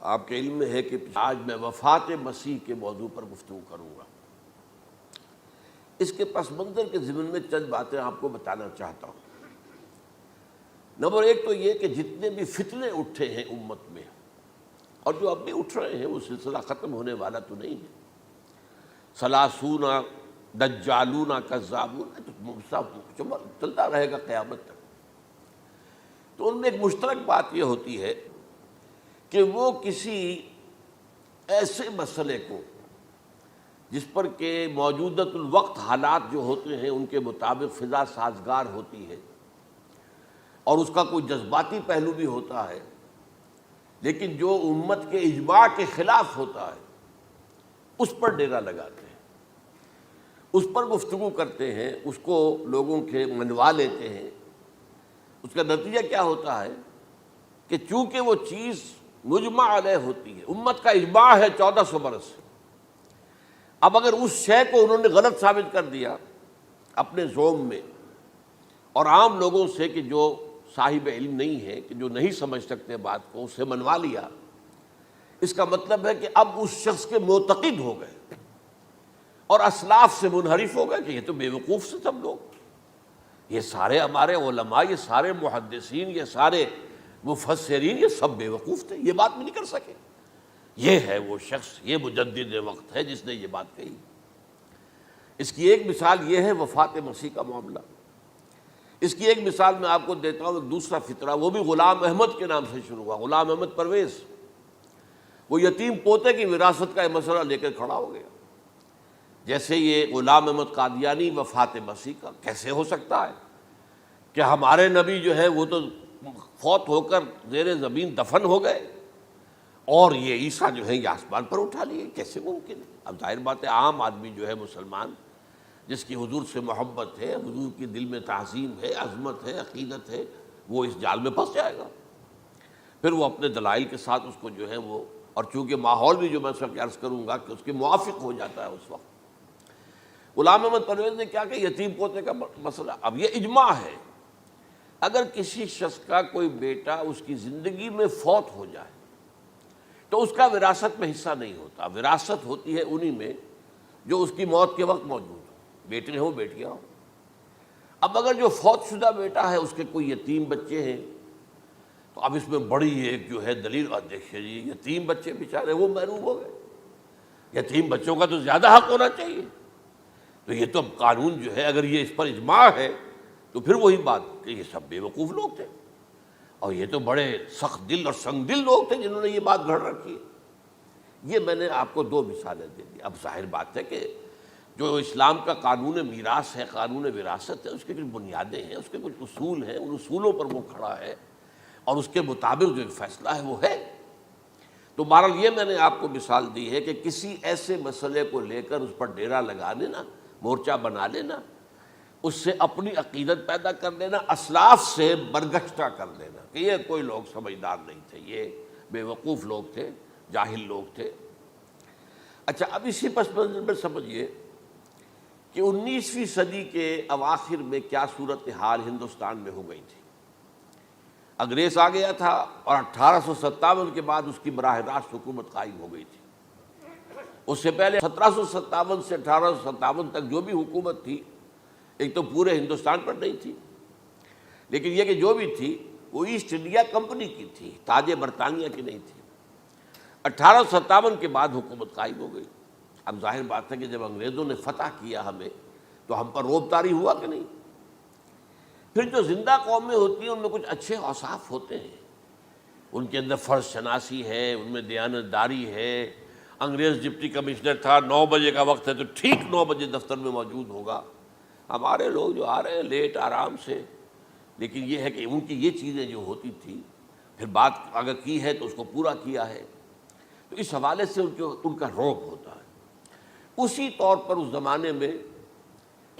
آپ کے علم میں ہے کہ آج میں وفات مسیح کے موضوع پر گفتگو کروں گا۔ اس کے پس منظر کے ضمن میں چند باتیں آپ کو بتانا چاہتا ہوں۔ نمبر ایک تو یہ کہ جتنے بھی فتنے اٹھے ہیں امت میں اور جو اب بھی اٹھ رہے ہیں وہ سلسلہ ختم ہونے والا تو نہیں ہے۔ ثلاثون دجالون کذابون چلتا رہے گا قیامت تک۔ تو ان میں ایک مشترک بات یہ ہوتی ہے کہ وہ کسی ایسے مسئلے کو جس پر کہ موجودۃ الوقت حالات جو ہوتے ہیں ان کے مطابق فضا سازگار ہوتی ہے اور اس کا کوئی جذباتی پہلو بھی ہوتا ہے، لیکن جو امت کے اجماع کے خلاف ہوتا ہے اس پر ڈیرا لگاتے ہیں، اس پر گفتگو کرتے ہیں، اس کو لوگوں کے منوا لیتے ہیں۔ اس کا نتیجہ کیا ہوتا ہے کہ چونکہ وہ چیز مجمع علیہ ہوتی ہے، امت کا اجماع ہے 1400 برس سے، اب اگر اس شے کو انہوں نے غلط ثابت کر دیا اپنے ذوم میں اور عام لوگوں سے کہ جو صاحب علم نہیں ہے، کہ جو نہیں سمجھ سکتے بات کو، اسے منوا لیا، اس کا مطلب ہے کہ اب اس شخص کے معتقد ہو گئے اور اسلاف سے منحرف ہو گئے کہ یہ تو بے وقوف سے سب لوگ، یہ سارے ہمارے علماء، یہ سارے محدثین، یہ سارے مفسرین، یہ سب بے وقوف تھے، یہ بات بھی نہیں کر سکے۔ یہ ہے وہ شخص، یہ مجدد وقت ہے جس نے یہ بات کہی۔ اس کی ایک مثال یہ ہے وفات مسیح کا معاملہ۔ اس کی ایک مثال میں آپ کو دیتا ہوں، دوسرا فطرہ، وہ بھی غلام احمد کے نام سے شروع ہوا، غلام احمد پرویز۔ وہ یتیم پوتے کی وراثت کا یہ مسئلہ لے کر کھڑا ہو گیا۔ جیسے یہ غلام احمد قادیانی وفات مسیح کا کیسے ہو سکتا ہے کہ ہمارے نبی جو ہے وہ تو فوت ہو کر زیر زمین دفن ہو گئے اور یہ عیسیٰ جو ہے یہ آسمان پر اٹھا لیے، کیسے ممکن ہے؟ اب ظاہر بات ہے عام آدمی جو ہے مسلمان جس کی حضور سے محبت ہے، حضور کی دل میں تعظیم ہے، عظمت ہے، عقیدت ہے، وہ اس جال میں پھنس جائے گا۔ پھر وہ اپنے دلائل کے ساتھ اس کو جو ہے وہ، اور چونکہ ماحول بھی جو میں سب عرض کروں گا کہ اس کے موافق ہو جاتا ہے اس وقت۔ غلام احمد پرویز نے کیا کہ یتیم پوتے کا مسئلہ، اب یہ اجماع ہے، اگر کسی شخص کا کوئی بیٹا اس کی زندگی میں فوت ہو جائے تو اس کا وراثت میں حصہ نہیں ہوتا، وراثت ہوتی ہے انہی میں جو اس کی موت کے وقت موجود ہو، بیٹے ہوں بیٹیاں ہوں۔ اب اگر جو فوت شدہ بیٹا ہے اس کے کوئی یتیم بچے ہیں تو اب اس میں بڑی ایک جو ہے دلیل، اور دیکھیے جی یتیم بچے بیچارے وہ محروم ہو گئے، یتیم بچوں کا تو زیادہ حق ہونا چاہیے۔ تو یہ تو اب قانون جو ہے اگر یہ اس پر اجماع ہے تو پھر وہی بات کہ یہ سب بے وقوف لوگ تھے اور یہ تو بڑے سخت دل اور سنگ دل لوگ تھے جنہوں نے یہ بات گھڑ رکھی ہے۔ یہ میں نے آپ کو دو مثالیں دے دی۔ اب ظاہر بات ہے کہ جو اسلام کا قانون میراث ہے، قانون وراثت ہے، اس کے کچھ بنیادیں ہیں، اس کے کچھ اصول ہیں، ان اصولوں پر وہ کھڑا ہے اور اس کے مطابق جو فیصلہ ہے وہ ہے۔ تو بہرحال یہ میں نے آپ کو مثال دی ہے کہ کسی ایسے مسئلے کو لے کر اس پر ڈیرا لگا لینا، مورچہ بنا لینا، اس سے اپنی عقیدت پیدا کر لینا، اسلاف سے برگشتہ کر دینا کہ یہ کوئی لوگ سمجھدار نہیں تھے، یہ بے وقوف لوگ تھے، جاہل لوگ تھے۔ اچھا، اب اسی پس منظر میں سمجھیے کہ 19ویں صدی کے اواخر میں کیا صورتحال ہندوستان میں ہو گئی تھی۔ انگریز آ گیا تھا اور 1857 کے بعد اس کی براہ راست حکومت قائم ہو گئی تھی۔ اس سے پہلے 1757 سے 1857 تک جو بھی حکومت تھی ایک تو پورے ہندوستان پر نہیں تھی، لیکن یہ کہ جو بھی تھی وہ ایسٹ انڈیا کمپنی کی تھی، تاج برطانیہ کی نہیں تھی۔ 1857 کے بعد حکومت قائم ہو گئی۔ اب ظاہر بات ہے کہ جب انگریزوں نے فتح کیا ہمیں تو ہم پر رعب طاری ہوا کہ نہیں۔ پھر جو زندہ قومیں ہوتی ہیں ان میں کچھ اچھے اوصاف ہوتے ہیں، ان کے اندر فرض شناسی ہے، ان میں دیانت داری ہے۔ انگریز ڈپٹی کمشنر تھا، 9 بجے کا وقت ہے تو ٹھیک 9 بجے دفتر میں موجود ہوگا۔ ہمارے لوگ جو آ رہے ہیں لیٹ آرام سے، لیکن یہ ہے کہ ان کی یہ چیزیں جو ہوتی تھی، پھر بات اگر کی ہے تو اس کو پورا کیا ہے، تو اس حوالے سے ان کا رعب ہوتا ہے۔ اسی طور پر اس زمانے میں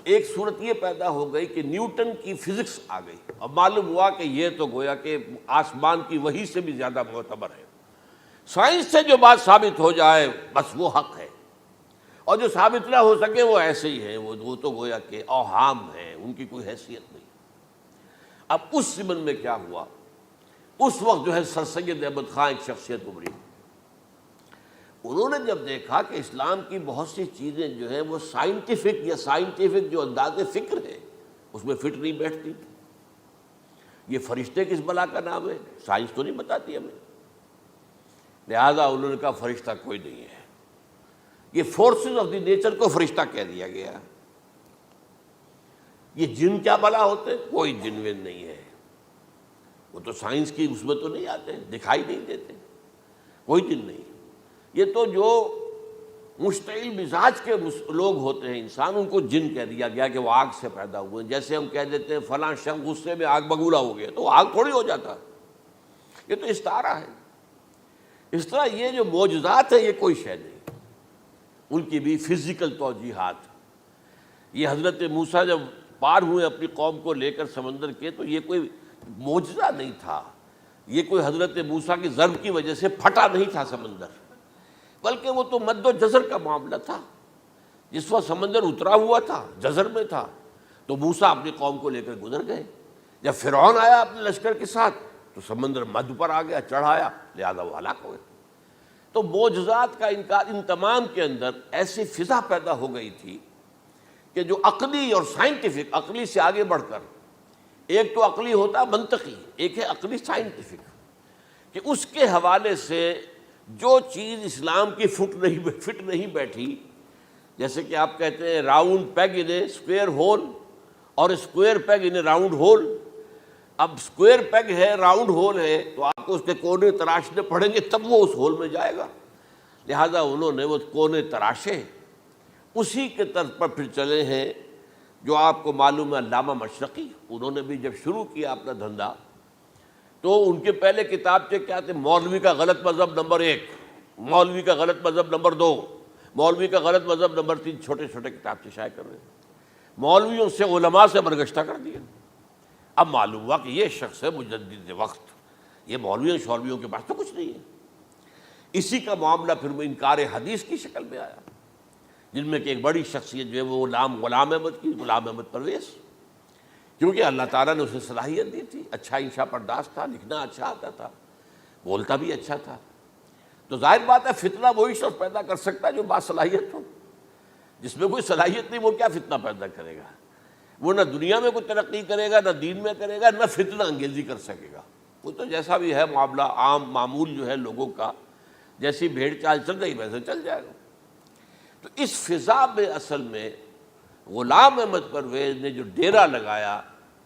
ایک صورت یہ پیدا ہو گئی کہ نیوٹن کی فزکس آ گئی، اور معلوم ہوا کہ یہ تو گویا کہ آسمان کی وحی سے بھی زیادہ معتبر ہے۔ سائنس سے جو بات ثابت ہو جائے بس وہ حق ہے، اور جو ثابت نہ ہو سکے وہ ایسے ہی ہیں، وہ تو گویا کہ اوہام ہیں، ان کی کوئی حیثیت نہیں۔ اب اس ضمن میں کیا ہوا، اس وقت جو ہے سر سید احمد خان ایک شخصیت ابھری، انہوں نے جب دیکھا کہ اسلام کی بہت سی چیزیں جو ہیں وہ سائنٹیفک جو انداز فکر ہے اس میں فٹ نہیں بیٹھتی. یہ فرشتے کس بلا کا نام ہے؟ سائنس تو نہیں بتاتی ہمیں. لہذا انہوں نے کہا فرشتہ کوئی نہیں ہے. یہ فورسز آف دی نیچر کو فرشتہ کہہ دیا گیا. یہ جن کیا بلا ہوتے؟ کوئی جن ون نہیں ہے. وہ تو سائنس کی اس میں تو نہیں آتے، دکھائی نہیں دیتے، کوئی جن نہیں. یہ تو جو مشتعل مزاج کے لوگ ہوتے ہیں انسان، ان کو جن کہہ دیا گیا کہ وہ آگ سے پیدا ہوئے. جیسے ہم کہہ دیتے ہیں فلاں شخص غصے میں آگ بگولا ہو گیا، تو آگ تھوڑی ہو جاتا. یہ تو استعارہ ہے. اس طرح یہ جو معجزات ہیں یہ کوئی شے نہیں، ان کی بھی فزیکل توجیحات. یہ حضرت موسیٰ جب پار ہوئے اپنی قوم کو لے کر سمندر کے، تو یہ کوئی معجزہ نہیں تھا. یہ کوئی حضرت موسیٰ کی ضرب کی وجہ سے پھٹا نہیں تھا سمندر، بلکہ وہ تو مد و جزر کا معاملہ تھا. جس وقت سمندر اترا ہوا تھا، جزر میں تھا، تو موسیٰ اپنی قوم کو لے کر گزر گئے. جب فرعون آیا اپنے لشکر کے ساتھ تو سمندر مد پر آ گیا، چڑھایا، لہذا وہ ہلاک ہوئے. تو معجزات کا انکار، ان تمام کے اندر ایسی فضا پیدا ہو گئی تھی کہ جو عقلی اور سائنٹیفک، عقلی سے آگے بڑھ کر، ایک تو عقلی ہوتا منطقی، ایک ہے عقلی سائنٹیفک، کہ اس کے حوالے سے جو چیز اسلام کی فٹ نہیں بیٹھی. جیسے کہ آپ کہتے ہیں round peg in a square hole اور square peg in a round hole. اب اسکوئر پیگ ہے، راؤنڈ ہول ہے، تو آپ کو اس کے کونے تراشنے پڑیں گے تب وہ اس ہول میں جائے گا. لہذا انہوں نے وہ کونے تراشے. اسی کے طرز پر پھر چلے ہیں جو آپ کو معلوم ہے علامہ مشرقی. انہوں نے بھی جب شروع کیا اپنا دھندا تو ان کے پہلے کتابچے کیا تھے؟ مولوی کا غلط مذہب نمبر 1، مولوی کا غلط مذہب نمبر 2، مولوی کا غلط مذہب نمبر 3. چھوٹے چھوٹے کتابچے شائع کر رہے ہیں. مولویوں سے علماء سے برگشتہ کر دیا. اب معلوم ہوا کہ یہ شخص ہے مجدد وقت، یہ مولویوں شولویوں کے پاس تو کچھ نہیں ہے. اسی کا معاملہ پھر وہ انکار حدیث کی شکل میں آیا، جن میں کہ ایک بڑی شخصیت جو ہے وہ غلام احمد کی، غلام احمد پرویز. کیونکہ اللہ تعالیٰ نے اسے صلاحیت دی تھی، اچھا انشا پرداز تھا، لکھنا اچھا آتا تھا، بولتا بھی اچھا تھا. تو ظاہر بات ہے فتنہ وہی شخص پیدا کر سکتا ہے جو باصلاحیت ہو. جس میں کوئی صلاحیت نہیں وہ کیا فتنہ پیدا کرے گا؟ وہ نہ دنیا میں کوئی ترقی کرے گا، نہ دین میں کرے گا، نہ فتنہ انگیزی کر سکے گا. وہ تو جیسا بھی ہے معاملہ عام معمول جو ہے لوگوں کا، جیسی بھیڑ چال چل رہی ویسے چل جائے گا. تو اس فضا میں اصل میں غلام احمد پرویز نے جو ڈیرا لگایا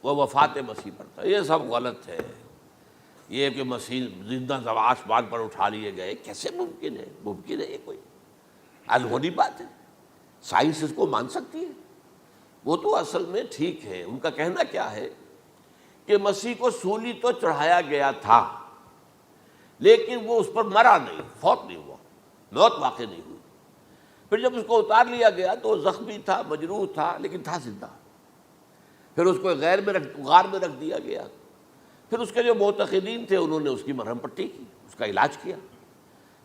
وہ وفات مسیح پر تھا. یہ سب غلط ہے. یہ کہ مسیح زندہ آسمان پر اٹھا لیے گئے، کیسے ممکن ہے؟ ممکن ہے یہ کوئی الہونی بات ہے؟ سائنس اس کو مان سکتی ہے؟ وہ تو اصل میں ٹھیک ہے. ان کا کہنا کیا ہے کہ مسیح کو سولی تو چڑھایا گیا تھا لیکن وہ اس پر مرا نہیں، فوت نہیں ہوا، موت واقع نہیں ہوئی. پھر جب اس کو اتار لیا گیا تو وہ زخمی تھا، مجروح تھا، لیکن تھا زندہ. پھر اس کو غار میں رکھ دیا گیا. پھر اس کے جو معتقدین تھے انہوں نے اس کی مرہم پٹی کی، اس کا علاج کیا.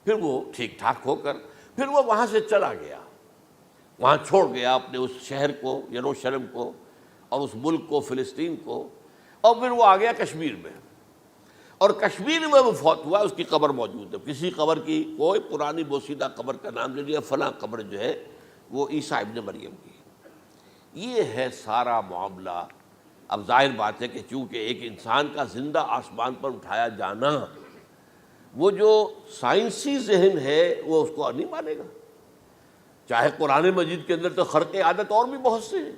پھر وہ ٹھیک ٹھاک ہو کر پھر وہ وہاں سے چلا گیا، وہاں چھوڑ گیا اپنے اس شہر کو، یروشلم کو، اور اس ملک کو، فلسطین کو. اور پھر وہ آ گیا کشمیر میں، اور کشمیر میں وہ فوت ہوا. اس کی قبر موجود ہے. کسی قبر کی کوئی پرانی بوسیدہ قبر کا نام لے لیا، فلاں قبر جو ہے وہ عیسیٰ ابن مریم کی. یہ ہے سارا معاملہ. اب ظاہر بات ہے کہ چونکہ ایک انسان کا زندہ آسمان پر اٹھایا جانا، وہ جو سائنسی ذہن ہے وہ اس کو نہیں مانے گا. چاہے قرآن مجید کے اندر تو خرق عادت اور بھی بہت سے ہیں.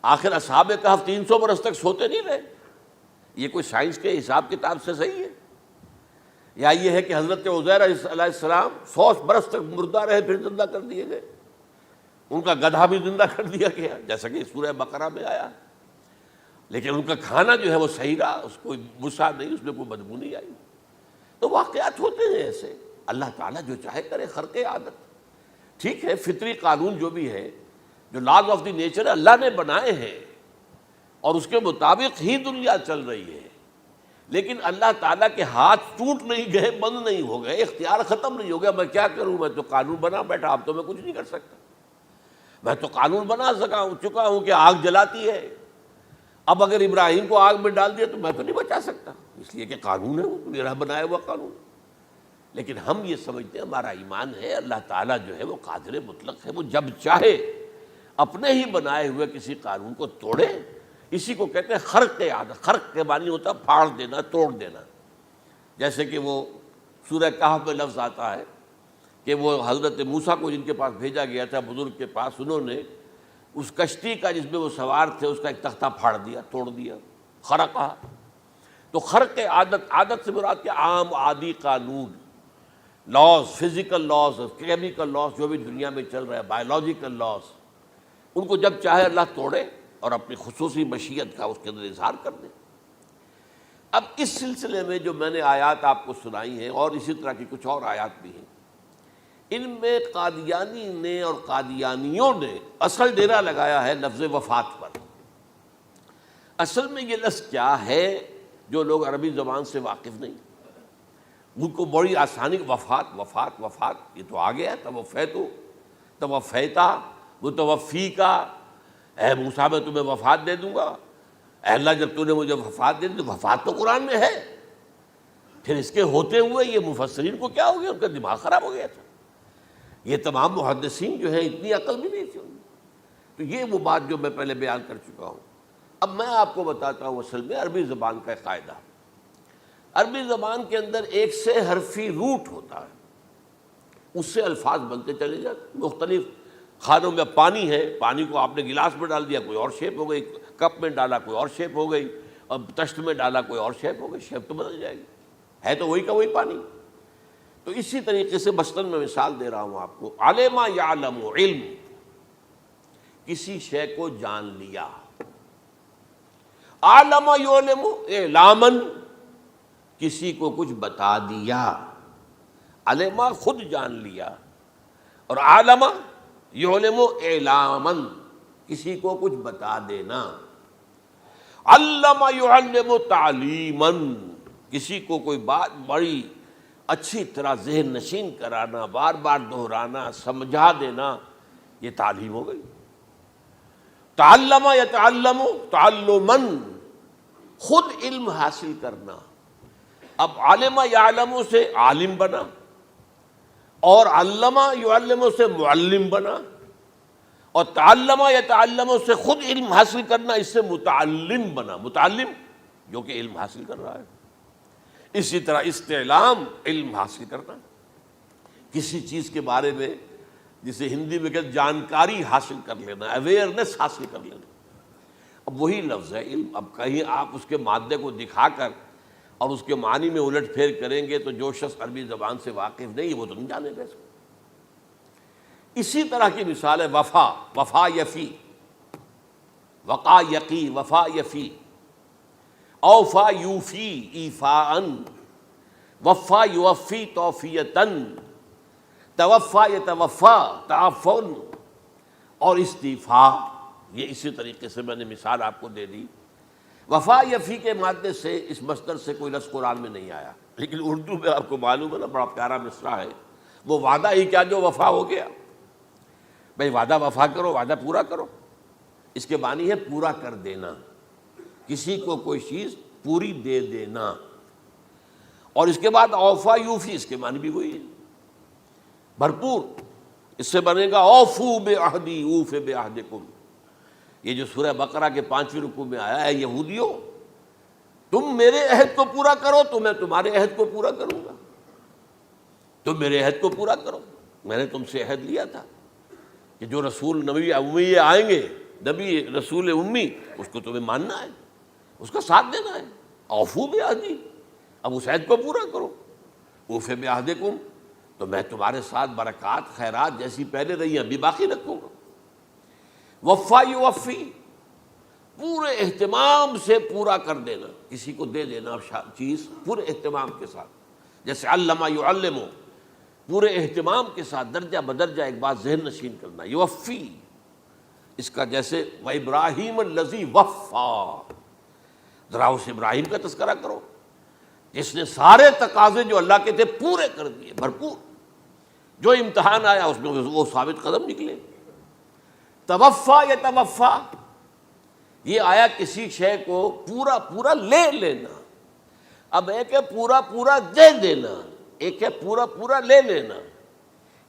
آخر اصحاب کہف 300 برس تک سوتے نہیں رہے. یہ کوئی سائنس کے حساب کتاب سے صحیح ہے؟ یا یہ ہے کہ حضرت عزیر علیہ السلام 100 برس تک مردہ رہے پھر زندہ کر دیے گئے؟ ان کا گدھا بھی زندہ کر دیا گیا جیسا کہ سورہ بقرہ میں آیا. لیکن ان کا کھانا جو ہے وہ صحیح رہا، اس کو مسا نہیں، اس میں کوئی بدبو نہیں آئی. تو واقعات ہوتے ہیں ایسے. اللہ تعالیٰ جو چاہے کرے. خرق عادت ٹھیک ہے، فطری قانون جو بھی ہے، جو لاز آف دی نیچر اللہ نے بنائے ہیں اور اس کے مطابق ہی دنیا چل رہی ہے. لیکن اللہ تعالیٰ کے ہاتھ ٹوٹ نہیں گئے، بند نہیں ہو گئے، اختیار ختم نہیں ہو گیا. میں کیا کروں؟ میں تو قانون بنا بیٹھا، اب تو میں کچھ نہیں کر سکتا. میں تو قانون بنا چکا ہوں کہ آگ جلاتی ہے، اب اگر ابراہیم کو آگ میں ڈال دیا تو میں تو نہیں بچا سکتا، اس لیے کہ قانون ہے، وہ میرا بنایا ہوا قانون. لیکن ہم یہ سمجھتے ہیں ہمارا ایمان ہے اللہ تعالیٰ جو ہے وہ قادر مطلق ہے، وہ جب چاہے اپنے ہی بنائے ہوئے کسی قانون کو توڑے. اسی کو کہتے ہیں خرق عادت. خرق کے معنی ہوتا ہے پھاڑ دینا، توڑ دینا. جیسے کہ وہ سورہ کہف میں لفظ آتا ہے کہ وہ حضرت موسیٰ کو جن کے پاس بھیجا گیا تھا بزرگ کے پاس، انہوں نے اس کشتی کا جس میں وہ سوار تھے اس کا ایک تختہ پھاڑ دیا، توڑ دیا، خرقہ. تو خرق عادت، عادت سے مراد کیا؟ عام عادی قانون، laws, physical laws, chemical laws, جو بھی دنیا میں چل رہا ہے، بایولوجیکل لاز، ان کو جب چاہے اللہ توڑے اور اپنی خصوصی مشیت کا اس کے اندر اظہار کر دے. اب اس سلسلے میں جو میں نے آیات آپ کو سنائی ہیں اور اسی طرح کی کچھ اور آیات بھی ہیں، ان میں قادیانی نے اور قادیانیوں نے اصل ڈیرا لگایا ہے لفظ وفات پر. اصل میں یہ لفظ کیا ہے جو لوگ عربی زبان سے واقف نہیں، ان کو بڑی آسانی، وفات وفات وفات، یہ تو آ گیا. توفیتو، توفیتا، متوفی کا، اے موسیٰ میں تمہیں وفات دے دوں گا. اے اللہ جب تو نے مجھے وفات دے دی، تو وفات تو قرآن میں ہے. پھر اس کے ہوتے ہوئے یہ مفسرین کو کیا ہو گیا؟ ان کا دماغ خراب ہو گیا تھا. یہ تمام محدثین جو ہیں اتنی عقل بھی نہیں تھی ان میں. تو یہ وہ بات جو میں پہلے بیان کر چکا ہوں. اب میں آپ کو بتاتا ہوں اصل میں عربی زبان کا ایک قاعدہ. عربی زبان کے اندر ایک سے حرفی روٹ ہوتا ہے، اس سے الفاظ بنتے چلے جاتے. مختلف خانوں میں پانی ہے، پانی کو آپ نے گلاس میں ڈال دیا، کوئی اور شیپ ہو گئی. کپ میں ڈالا، کوئی اور شیپ ہو گئی. اور تشت میں ڈالا، کوئی اور شیپ ہو گئی. شیپ تو بدل جائے گی، ہے تو وہی کا وہی پانی. تو اسی طریقے سے مثلاً میں مثال دے رہا ہوں آپ کو. علم یعلم، علم، کسی شے کو جان لیا. علم یعلم اعلاماً، کسی کو کچھ بتا دیا. علم خود جان لیا، اور علم یعلم اعلاماً، کسی کو کچھ بتا دینا. علم یعلم تعلیماً، کسی کو کوئی بات بڑی اچھی طرح ذہن نشین کرانا، بار بار دہرانا، سمجھا دینا، یہ تعلیم ہو گئی. تعلم یتعلم تعلماً، خود علم حاصل کرنا. اب علم یعلم سے عالم بنا، اور علم یعلم سے معلم بنا، اور تعلم یتعلم سے خود علم حاصل کرنا، اس سے متعلم بنا. متعلم جو کہ علم حاصل کر رہا ہے. اسی طرح استعلام، علم حاصل کرنا، کسی چیز کے بارے میں جسے ہندی میں کہتے جانکاری حاصل کر لینا، اویئرنیس حاصل کر لینا. اب وہی لفظ ہے علم. اب کہیں آپ اس کے مادے کو دکھا کر اور اس کے معنی میں الٹ پھیر کریں گے تو جو شخص عربی زبان سے واقف نہیں وہ تو نہیں جانے گا اس کو. اسی طرح کی مثال ہے وفا. وفا یفی، وقا یقی، وفا یفی. اوفا یوفی ایفاءً، وفا یوفی توفیتاً، توفا یتوفا تعفن، اور استیفا. یہ اسی طریقے سے میں نے مثال آپ کو دے دی. وفا یفی کے مادے سے اس مصدر سے کوئی لفظ قرآن میں نہیں آیا، لیکن اردو میں آپ کو معلوم ہے نا، بڑا پیارا مصرع ہے. وہ وعدہ ہی کیا جو وفا ہو گیا. بھئی وعدہ وفا کرو، وعدہ پورا کرو. اس کے معنی ہے پورا کر دینا، کسی کو کوئی چیز پوری دے دینا. اور اس کے بعد اوفا یوفی، اس کے معنی بھی وہی ہے، بھرپور. اس سے بنے گا اوفو بعہدی اوف بعہدکم. یہ جو سورہ بقرہ کے 5ویں رکوع میں آیا ہے، یہودیوں تم میرے عہد کو پورا کرو تو میں تمہارے عہد کو پورا کروں گا. تم میرے عہد کو پورا کرو. میں نے تم سے عہد لیا تھا کہ جو رسول نبی امی آئیں گے، نبی رسول امی، اس کو تمہیں ماننا ہے، اس کا ساتھ دینا ہے. اوفو بعہدی، اب اس عہد کو پورا کرو. اوف بعہدکم، تو میں تمہارے ساتھ برکات خیرات جیسی پہلے رہی ہیں ابھی باقی رکھوں گا. وفا یوفی، پورے اہتمام سے پورا کر دینا، کسی کو دے دینا چیز پورے اہتمام کے ساتھ. جیسے علم یعلم، پورے اہتمام کے ساتھ درجہ بدرجہ ایک بات ذہن نشین کرنا. یوفی، اس کا جیسے وَإِبْرَاهِيمَ الَّذِي وَفَّى، ذرا اس ابراہیم کا تذکرہ کرو جس نے سارے تقاضے جو اللہ کے تھے پورے کر دیے، بھرپور. جو امتحان آیا اس میں وہ ثابت قدم نکلے. توفا یا توفا، یہ آیا کسی شے کو پورا پورا لے لینا. اب ایک ہے پورا پورا دے دینا، ایک ہے پورا پورا لے لینا،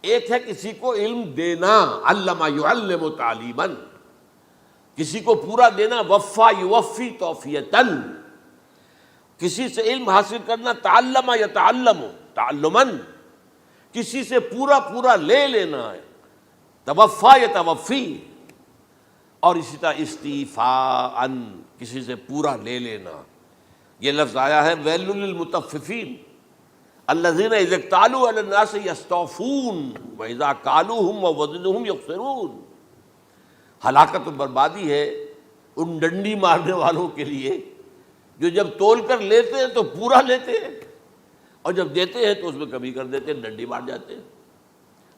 ایک ہے کسی کو علم دینا، علم یعلم تعلیما، کسی کو پورا دینا، وفا یوفی توفیتاً، کسی سے علم حاصل کرنا، تعلم یتعلم تعلما، کسی سے پورا پورا لے لینا ہے، توفا یتوفی، اور اسی طرح استیفاء، کسی سے پورا لے لینا۔ یہ لفظ آیا ہے ویل للمطففین الذین اذا اکتالوا علی الناس یستوفون واذا کالوہم ووزنوہم یخسرون۔ ہلاکت و بربادی ہے ان ڈنڈی مارنے والوں کے لیے جو جب تول کر لیتے ہیں تو پورا لیتے ہیں، اور جب دیتے ہیں تو اس میں کمی کر دیتے ہیں، ڈنڈی مار جاتے ہیں۔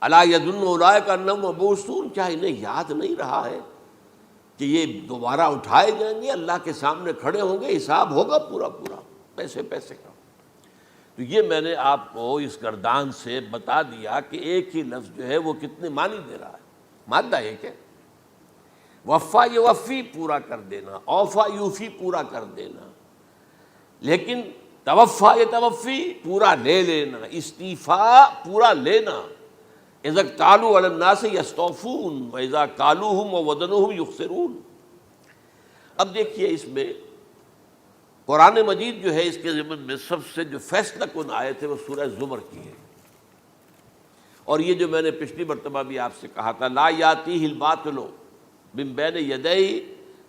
الا یظن اولئک انہم مبعوثون، کیا انہیں یاد نہیں رہا ہے کہ یہ دوبارہ اٹھائے جائیں گے، اللہ کے سامنے کھڑے ہوں گے، حساب ہوگا پورا پورا پیسے پیسے کا۔ تو یہ میں نے آپ کو اس گردان سے بتا دیا کہ ایک ہی لفظ جو ہے وہ کتنے معنی دے رہا ہے۔ مادہ ایک ہے، وفا یوفی پورا کر دینا، اوفا یوفی پورا کر دینا، لیکن توفا یتوفی پورا لے لینا، استیفاء پورا لینا، اذا اکتالوا علی الناس یستوفون واذا کالوہم ووزنوہم یخسرون۔ اب دیکھیے اس میں قرآن مجید جو ہے اس کے ضمن میں سب سے جو فیصلہ کن آیت ہے وہ سورہ زمر کی ہے، اور یہ جو میں نے پچھلی مرتبہ بھی آپ سے کہا تھا، لا یاتیہ الباطل من بین یدیہ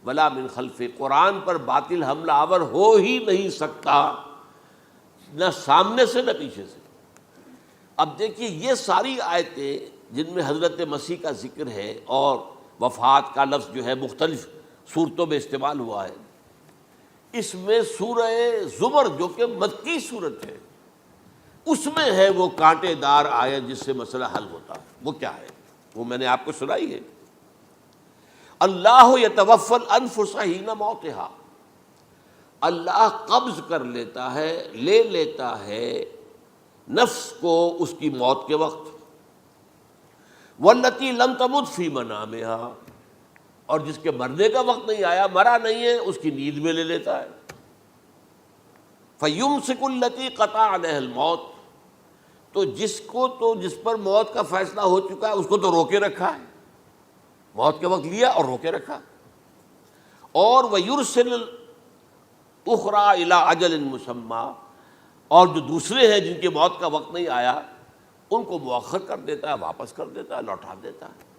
ولا من خلفہ، قرآن پر باطل حملہ آور ہو ہی نہیں سکتا، نہ سامنے سے نہ پیچھے سے۔ اب دیکھیے یہ ساری آیتیں جن میں حضرت مسیح کا ذکر ہے اور وفات کا لفظ جو ہے مختلف صورتوں میں استعمال ہوا ہے، اس میں سورہ زمر جو کہ مکی صورت ہے اس میں ہے وہ کانٹے دار آیت جس سے مسئلہ حل ہوتا ہے۔ وہ کیا ہے؟ وہ میں نے آپ کو سنائی ہے، اللہ یتوفی الانفس حین موتہا، اللہ قبض کر لیتا ہے، لے لیتا ہے نفس کو اس کی موت کے وقت، واللتی لم تمت فی منامہا، اور جس کے مرنے کا وقت نہیں آیا، مرا نہیں ہے، اس کی نیند میں لے لیتا ہے۔ فیمسک التی قطع علیہ الموت، تو جس پر موت کا فیصلہ ہو چکا ہے اس کو تو روکے رکھا ہے، موت کے وقت لیا اور روکے رکھا، اور ویرسل الاخری الی اجل مسمی، اور جو دوسرے ہیں جن کی موت کا وقت نہیں آیا ان کو مؤخر کر دیتا ہے، واپس کر دیتا ہے، لوٹا دیتا ہے۔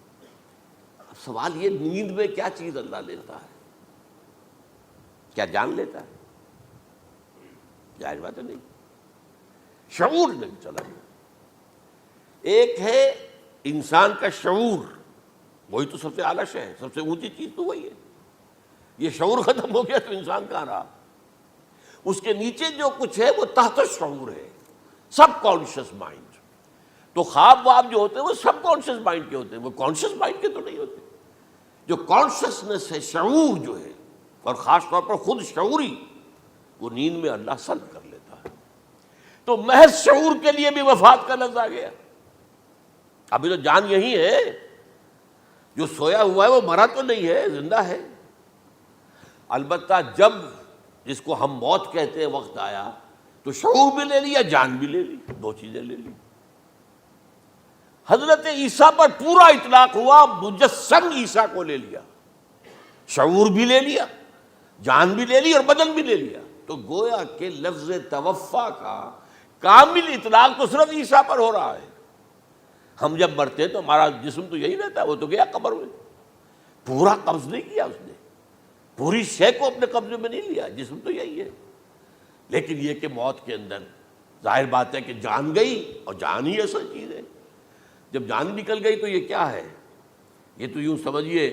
اب سوال یہ، نیند میں کیا چیز اللہ لیتا ہے؟ کیا جان لیتا ہے؟ جائز بات ہے نہیں، شعور نہیں چلا گیا۔ ایک ہے انسان کا شعور، وہی تو سب سے اعلیٰ شے ہے، سب سے اونچی چیز تو وہی ہے۔ یہ شعور ختم ہو گیا تو انسان کہاں رہا؟ اس کے نیچے جو کچھ ہے وہ تحت شعور ہے، سب کانشیس مائنڈ۔ تو خواب واب جو ہوتے ہیں وہ سب کانشیس مائنڈ کے ہوتے ہیں، وہ کانشیس مائنڈ کے تو نہیں ہوتے۔ جو کانشیسنس ہے، شعور جو ہے، اور خاص طور پر خود شعوری، وہ نیند میں اللہ سلب کر لیتا ہے۔ تو محض شعور کے لیے بھی وفات کا لفظ آ گیا۔ ابھی تو جان یہی ہے، جو سویا ہوا ہے وہ مرا تو نہیں ہے، زندہ ہے۔ البتہ جب جس کو ہم موت کہتے ہیں وقت آیا تو شعور بھی لے لیا، جان بھی لے لی، دو چیزیں لے لی۔ حضرت عیسیٰ پر پورا اطلاق ہوا، مجسم عیسیٰ کو لے لیا، شعور بھی لے لیا، جان بھی لے لی اور بدن بھی لے لیا۔ تو گویا کہ لفظ توفا کا کامل اطلاق تو صرف عیسیٰ پر ہو رہا ہے۔ ہم جب مرتے ہیں تو ہمارا جسم تو یہی رہتا ہے، وہ تو گیا قبر میں، پورا قبض نہیں کیا اس نے، پوری شے کو اپنے قبضے میں نہیں لیا، جسم تو یہی ہے۔ لیکن یہ کہ موت کے اندر ظاہر بات ہے کہ جان گئی، اور جان ہی اصل چیز ہے۔ جب جان نکل گئی تو یہ کیا ہے؟ یہ تو یوں سمجھیے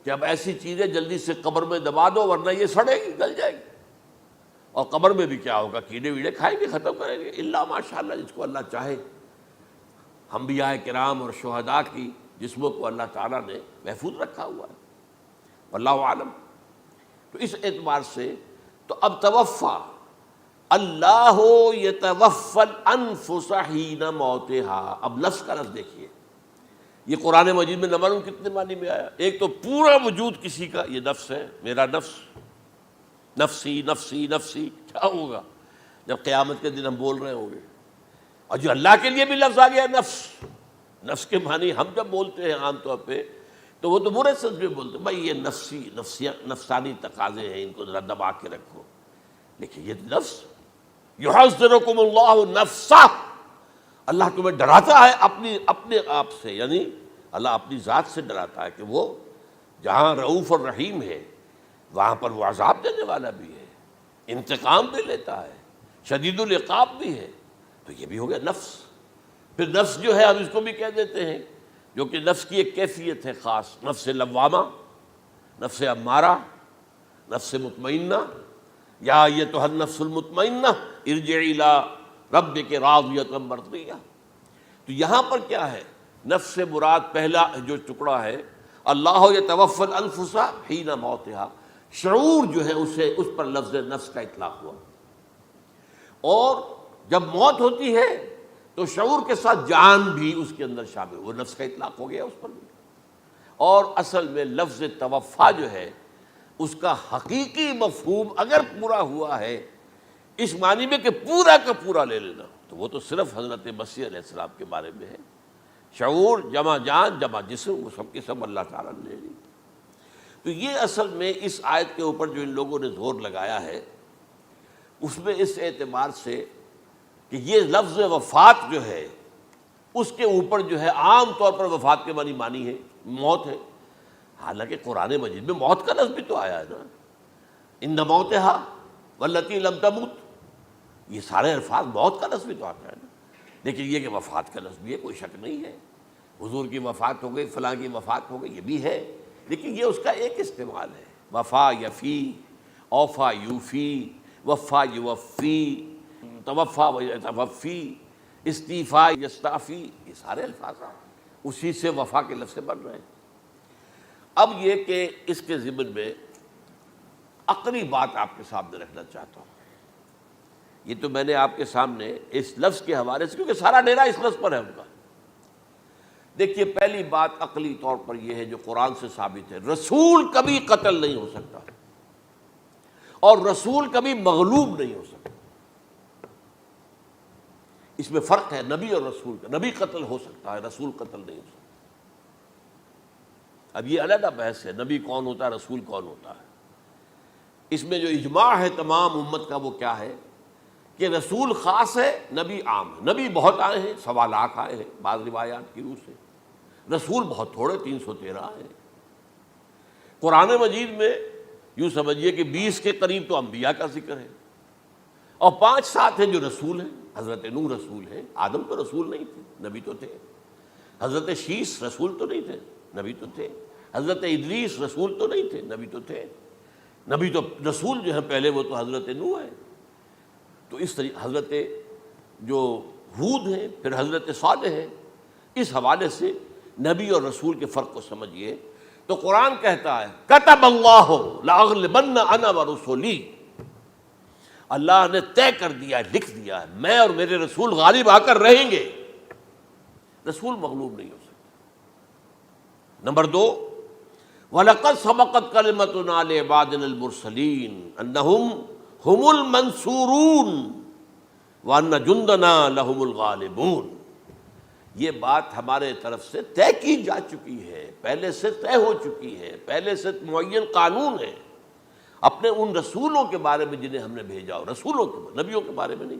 کہ اب ایسی چیزیں جلدی سے قبر میں دبا دو ورنہ یہ سڑے گی، گل جائے گی، اور قبر میں بھی کیا ہوگا؟ کیڑے ویڑے کھائیں گے، ختم کریں گے، اللہ ماشاءاللہ جس کو اللہ چاہے۔ انبیاء کرام اور شہداء کی جسموں کو اللہ تعالیٰ نے محفوظ رکھا ہوا ہے، واللہ عالم۔ تو اس اعتبار سے تو اب توفا، اللہ یتوفی الانفس حین موتہا، اب لفظ کا لفظ دیکھیے، یہ قرآن مجید میں نہ معلوم کتنے معنی میں آیا۔ ایک تو پورا وجود کسی کا یہ نفس ہے، میرا نفس، نفسی نفسی نفسی، کیا ہوگا جب قیامت کے دن ہم بول رہے ہوں گے؟ اور جو اللہ کے لیے بھی لفظ آ گیا نفس، نفس کے معنی ہم جب بولتے ہیں عام طور پہ تو وہ تو برے سنس میں بولتے ہیں، بھائی یہ نفسانی تقاضے ہیں، ان کو ذرا دبا کے رکھو، لیکن یہ نفس یحذرکم اللہ نفسہ، اللہ تمہیں ڈراتا ہے اپنے آپ سے، یعنی اللہ اپنی ذات سے ڈراتا ہے کہ وہ جہاں رؤوف اور رحیم ہے وہاں پر وہ عذاب دینے والا بھی ہے، انتقام بھی لیتا ہے، شدید العقاب بھی ہے۔ تو یہ بھی ہو گیا نفس۔ پھر نفس جو ہے ہم اس کو بھی کہہ دیتے ہیں، جو کہ نفس کی ایک کیفیت ہے خاص، نفس لوامہ، نفس امارہ، نفس مطمئنہ، یا ایتھا النفس المطمئنہ ارجعی الی ربک راضیۃ مرضیہ۔ تو یہاں پر کیا ہے؟ نفس سے مراد پہلا جو ٹکڑا ہے، اللہ یتوفی الانفس حین موتہا، شعور جو ہے اس پر لفظ نفس کا اطلاق ہوا، اور جب موت ہوتی ہے تو شعور کے ساتھ جان بھی اس کے اندر شامل، وہ نفس کا اطلاق ہو گیا اس پر بھی۔ اور اصل میں لفظ توفا جو ہے اس کا حقیقی مفہوم اگر پورا ہوا ہے اس معنی میں کہ پورا کا پورا لے لینا، تو وہ تو صرف حضرت مسیح علیہ السلام کے بارے میں ہے۔ شعور جمع جان جمع جسم، وہ سب کے سب اللہ تعالیٰ نے لے لی۔ تو یہ اصل میں اس آیت کے اوپر جو ان لوگوں نے زور لگایا ہے، اس میں اس اعتبار سے کہ یہ لفظ وفات جو ہے اس کے اوپر جو ہے عام طور پر وفات کے معنی ہے موت ہے، حالانکہ قرآن مجید میں موت کا لفظ بھی تو آیا ہے نا، ان موتہا واللتی لم تمت، یہ سارے الفاظ موت کا لفظ بھی تو آتا ہے نا، لیکن یہ کہ وفات کا لفظ بھی ہے، کوئی شک نہیں ہے، حضور کی وفات ہو گئی، فلاں کی وفات ہو گئی، یہ بھی ہے، لیکن یہ اس کا ایک استعمال ہے۔ وفا یفی، اوفا یوفی، وفا یوفی، توفا یتوفی، استیفا یستعفی، یہ سارے الفاظ اسی سے وفا کے لفظ سے بن رہے ہیں۔ اب یہ کہ اس کے ضمن میں عقلی بات آپ کے سامنے رکھنا چاہتا ہوں، یہ تو میں نے آپ کے سامنے اس لفظ کے حوالے سے، کیونکہ سارا ڈیرا اس لفظ پر ہے ان کا۔ دیکھیے پہلی بات عقلی طور پر یہ ہے جو قرآن سے ثابت ہے، رسول کبھی قتل نہیں ہو سکتا اور رسول کبھی مغلوب نہیں ہو سکتا۔ اس میں فرق ہے نبی اور رسول کا، نبی قتل ہو سکتا ہے، رسول قتل نہیں ہو سکتا۔ اب یہ علیحدہ بحث ہے، نبی کون ہوتا ہے، رسول کون ہوتا ہے۔ اس میں جو اجماع ہے تمام امت کا وہ کیا ہے کہ رسول خاص ہے، نبی عام ہے۔ نبی بہت آئے ہیں، 1.25 لاکھ آئے ہیں بعض روایات کی روح سے، رسول بہت تھوڑے 313 آئے ہیں۔ قرآن مجید میں یوں سمجھیے کہ 20 کے قریب تو انبیاء کا ذکر ہے، اور 5-7 ہیں جو رسول ہیں۔ حضرت نوح رسول ہیں، آدم تو رسول نہیں تھے، نبی تو تھے۔ حضرت شیس رسول تو نہیں تھے، نبی تو تھے۔ حضرت ادریس رسول تو نہیں تھے، نبی تو تھے۔ نبی تو رسول جو ہے پہلے وہ تو حضرت نوح ہے۔ تو اس طریقے حضرت جو ہود ہیں، پھر حضرت صالح ہے۔ اس حوالے سے نبی اور رسول کے فرق کو سمجھیے تو قرآن کہتا ہے کتب اللہ لاغلبن انا ورسلی، اللہ نے طے کر دیا ہے، لکھ دیا ہے، میں اور میرے رسول غالب آ کر رہیں گے۔ رسول مغلوب نہیں ہو سکتا۔ نمبر 2، وَلَقَدْ سَبَقَتْ كَلِمَتُنَا لِعِبَادِنَا الْمُرْسَلِينَ أَنَّهُمْ هُمُ الْمَنْصُورُونَ وَأَنَّ جُنْدَنَا لَهُمُ الْغَالِبُونَ، یہ بات ہمارے طرف سے طے کی جا چکی ہے، پہلے سے طے ہو چکی ہے، پہلے سے معین قانون ہے اپنے ان رسولوں کے بارے میں جنہیں ہم نے بھیجا ہو، رسولوں کے نبیوں کے بارے میں نہیں،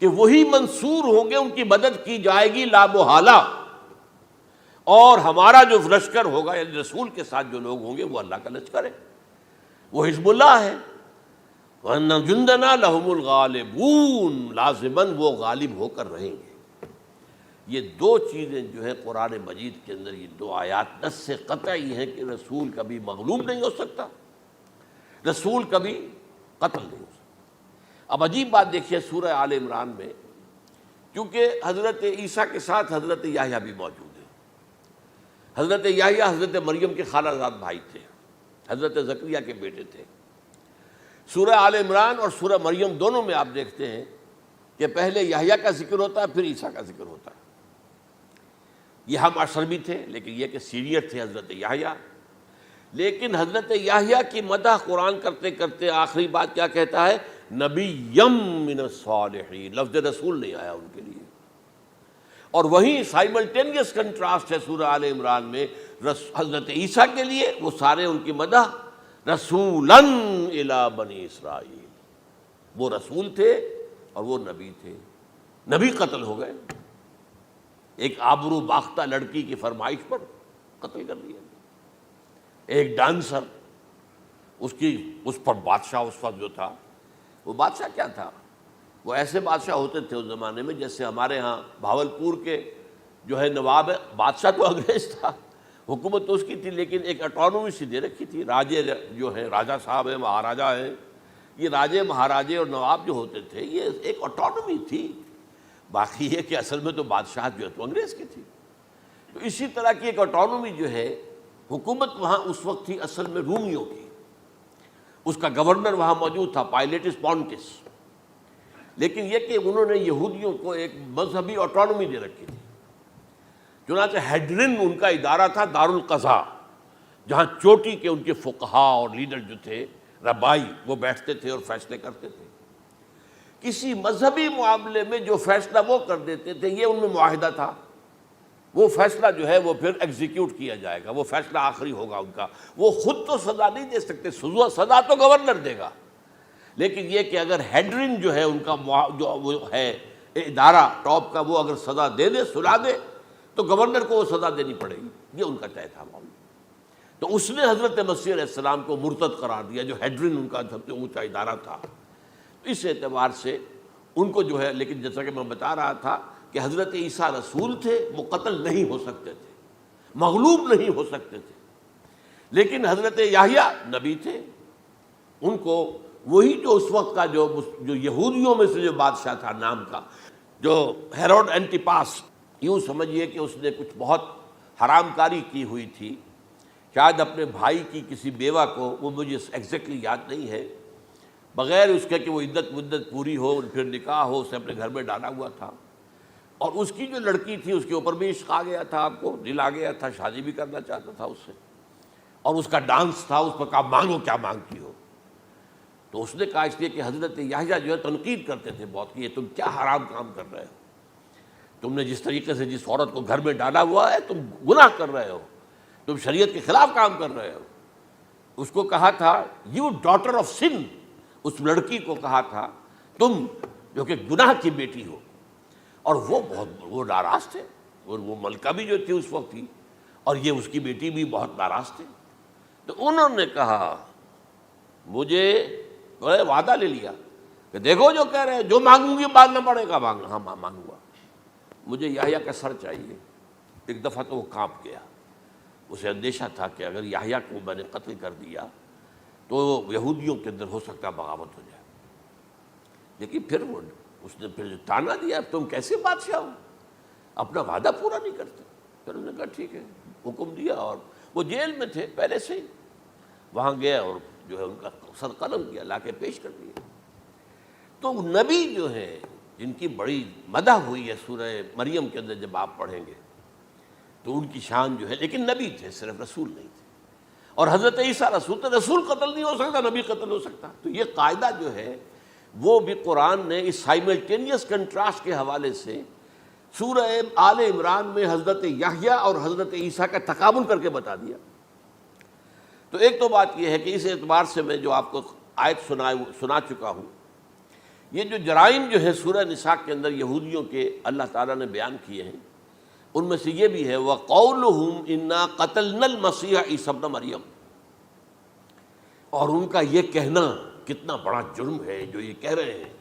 کہ وہی منصور ہوں گے، ان کی مدد کی جائے گی لا محالہ، اور ہمارا جو لشکر ہوگا یعنی رسول کے ساتھ جو لوگ ہوں گے وہ اللہ کا لشکر ہے، وہ حزب اللہ ہے۔ وَأَنَّ جُنْدَنَا لَهُمُ الْغَالِبُونَ، لازماً وہ غالب ہو کر رہیں گے۔ یہ دو چیزیں جو ہے قرآن مجید کے اندر، یہ 2 آیات نص سے قطعی ہیں کہ رسول کبھی مغلوب نہیں ہو سکتا، رسول کبھی قتل نہیں ہو سکتا۔ اب عجیب بات دیکھیے سورہ آل عمران میں، کیونکہ حضرت عیسیٰ کے ساتھ حضرت یحییٰ بھی موجود ہیں۔ حضرت یحییٰ حضرت مریم کے خالہ زاد بھائی تھے، حضرت زکریا کے بیٹے تھے۔ سورہ آل عمران اور سورہ مریم دونوں میں آپ دیکھتے ہیں کہ پہلے یحییٰ کا ذکر ہوتا ہے، پھر عیسیٰ کا ذکر ہوتا ہے۔ یہ ہم عصر بھی تھے، لیکن یہ کہ سینئر تھے حضرت یحییٰ۔ لیکن حضرت یحییٰ کی مدح قرآن کرتے کرتے آخری بات کیا کہتا ہے، نبیم من الصالحین، لفظ رسول نہیں آیا ان کے لیے۔ اور وہیں سائملٹینیس کنٹراسٹ ہے سورہ آل عمران میں حضرت عیسیٰ کے لیے، وہ سارے ان کی مدح، رسولا الی بنی اسرائیل، وہ رسول تھے اور وہ نبی تھے۔ نبی قتل ہو گئے، ایک آبرو باختہ لڑکی کی فرمائش پر قتل کر دیا، ایک ڈانسر، اس پر بادشاہ اس وقت جو تھا، وہ بادشاہ کیا تھا، وہ ایسے بادشاہ ہوتے تھے اس زمانے میں جیسے ہمارے ہاں بھاولپور کے جو ہے نواب ہے، بادشاہ تو انگریز تھا، حکومت تو اس کی تھی، لیکن ایک اٹانومی سی دے رکھی تھی۔ راجے جو ہیں، راجہ صاحب ہیں، مہاراجہ ہیں، یہ راجے مہاراجے اور نواب جو ہوتے تھے یہ ایک اٹانومی تھی، باقی یہ کہ اصل میں تو بادشاہ جو ہے تو انگریز کی تھی۔ تو اسی طرح کی ایک اٹانومی جو ہے حکومت وہاں اس وقت تھی اصل میں رومیوں کی، اس کا گورنر وہاں موجود تھا پائلیٹس پونٹس، لیکن یہ کہ انہوں نے یہودیوں کو ایک مذہبی اٹانومی دے رکھی تھی۔ چنانچہ ہیڈرن ان کا ادارہ تھا، دارالقضاء، جہاں چوٹی کے ان کے فقہاء اور لیڈر جو تھے، ربائی، وہ بیٹھتے تھے اور فیصلے کرتے تھے۔ کسی مذہبی معاملے میں جو فیصلہ وہ کر دیتے تھے، یہ ان میں معاہدہ تھا، وہ فیصلہ جو ہے وہ پھر ایگزیکیوٹ کیا جائے گا، وہ فیصلہ آخری ہوگا ان کا۔ وہ خود تو سزا نہیں دے سکتے، سزا تو گورنر دے گا، لیکن یہ کہ اگر ہیڈرن جو ہے ان کا جو وہ ہے ادارہ ٹاپ کا، وہ اگر سزا دے دے، سلا دے، تو گورنر کو وہ سزا دینی پڑے گی، یہ ان کا طے تھا معاملہ۔ تو اس نے حضرت مسیح علیہ السلام کو مرتد قرار دیا، جو ہیڈرن ان کا سب سے اونچا ادارہ تھا۔ اس اعتبار سے ان کو جو ہے، لیکن جیسا کہ میں بتا رہا تھا کہ حضرت عیسیٰ رسول تھے، وہ قتل نہیں ہو سکتے تھے، مغلوب نہیں ہو سکتے تھے، لیکن حضرت یحییٰ نبی تھے، ان کو وہی جو اس وقت کا جو یہودیوں میں سے جو بادشاہ تھا نام کا، جو ہیروڈ اینٹیپاس، یوں سمجھیے کہ اس نے کچھ بہت حرام کاری کی ہوئی تھی، شاید اپنے بھائی کی کسی بیوہ کو، وہ مجھے ایگزیکٹلی یاد نہیں ہے، بغیر اس کے کہ وہ عدت مدت پوری ہو پھر نکاح ہو، اسے اپنے گھر میں ڈالا ہوا تھا، اور اس کی جو لڑکی تھی اس کے اوپر بھی عشق آ گیا تھا، آپ کو دل آ گیا تھا، شادی بھی کرنا چاہتا تھا اس سے، اور اس کا ڈانس تھا، اس پر کہا مانگو کیا مانگتی ہو۔ تو اس نے کہا، اس لیے کہ حضرت یحییٰ جو ہے تنقید کرتے تھے بہت کہ یہ تم کیا حرام کام کر رہے ہو، تم نے جس طریقے سے جس عورت کو گھر میں ڈالا ہوا ہے، تم گناہ کر رہے ہو، تم شریعت کے خلاف کام کر رہے ہو۔ اس کو کہا تھا یو ڈاٹر آف سن، اس لڑکی کو کہا تھا تم جو کہ گناہ کی بیٹی ہو، اور وہ ناراض تھے، اور وہ ملکہ بھی جو تھی اس وقت تھی، اور یہ اس کی بیٹی بھی بہت ناراض تھے۔ تو انہوں نے کہا، مجھے وعدہ لے لیا کہ دیکھو جو کہہ رہے ہیں، جو مانگوں گی مانگنا پڑے گا، ہاں مانگوں گا، مجھے یحییٰ کا سر چاہیے۔ ایک دفعہ تو وہ کانپ گیا، اسے اندیشہ تھا کہ اگر یحییٰ کو میں نے قتل کر دیا تو یہودیوں کے اندر ہو سکتا بغاوت ہو جائے، لیکن پھر اس نے پھر تانا دیا، تم کیسے بادشاہ ہو، اپنا وعدہ پورا نہیں کرتے۔ پھر انہوں نے کہا ٹھیک ہے، حکم دیا، اور وہ جیل میں تھے پہلے سے ہی، وہاں گیا اور جو ہے ان کا سر قلم کیا، لا کے پیش کر دیا۔ تو نبی جو ہیں جن کی بڑی مدح ہوئی ہے سورہ مریم کے اندر، جب آپ پڑھیں گے تو ان کی شان جو ہے، لیکن نبی تھے، صرف رسول نہیں تھے۔ اور حضرت عیسیٰ رسول تھے، رسول قتل نہیں ہو سکتا، نبی قتل ہو سکتا۔ تو یہ قاعدہ جو ہے وہ بھی قرآن نے اس سائملٹینیس کنٹراسٹ کے حوالے سے سورہ آل عمران میں حضرت یحییٰ اور حضرت عیسیٰ کا تقابل کر کے بتا دیا۔ تو ایک تو بات یہ ہے کہ اس اعتبار سے میں جو آپ کو آیت سنا چکا ہوں، یہ جو جرائم جو ہے سورہ نساء کے اندر یہودیوں کے اللہ تعالیٰ نے بیان کیے ہیں، ان میں سے یہ بھی ہے وَقَوْلُهُمْ إِنَّا قَتَلْنَا الْمَسِيحَ عِيسَى ابْنَ مریم، اور ان کا یہ کہنا کتنا بڑا جرم ہے جو یہ کہہ رہے ہیں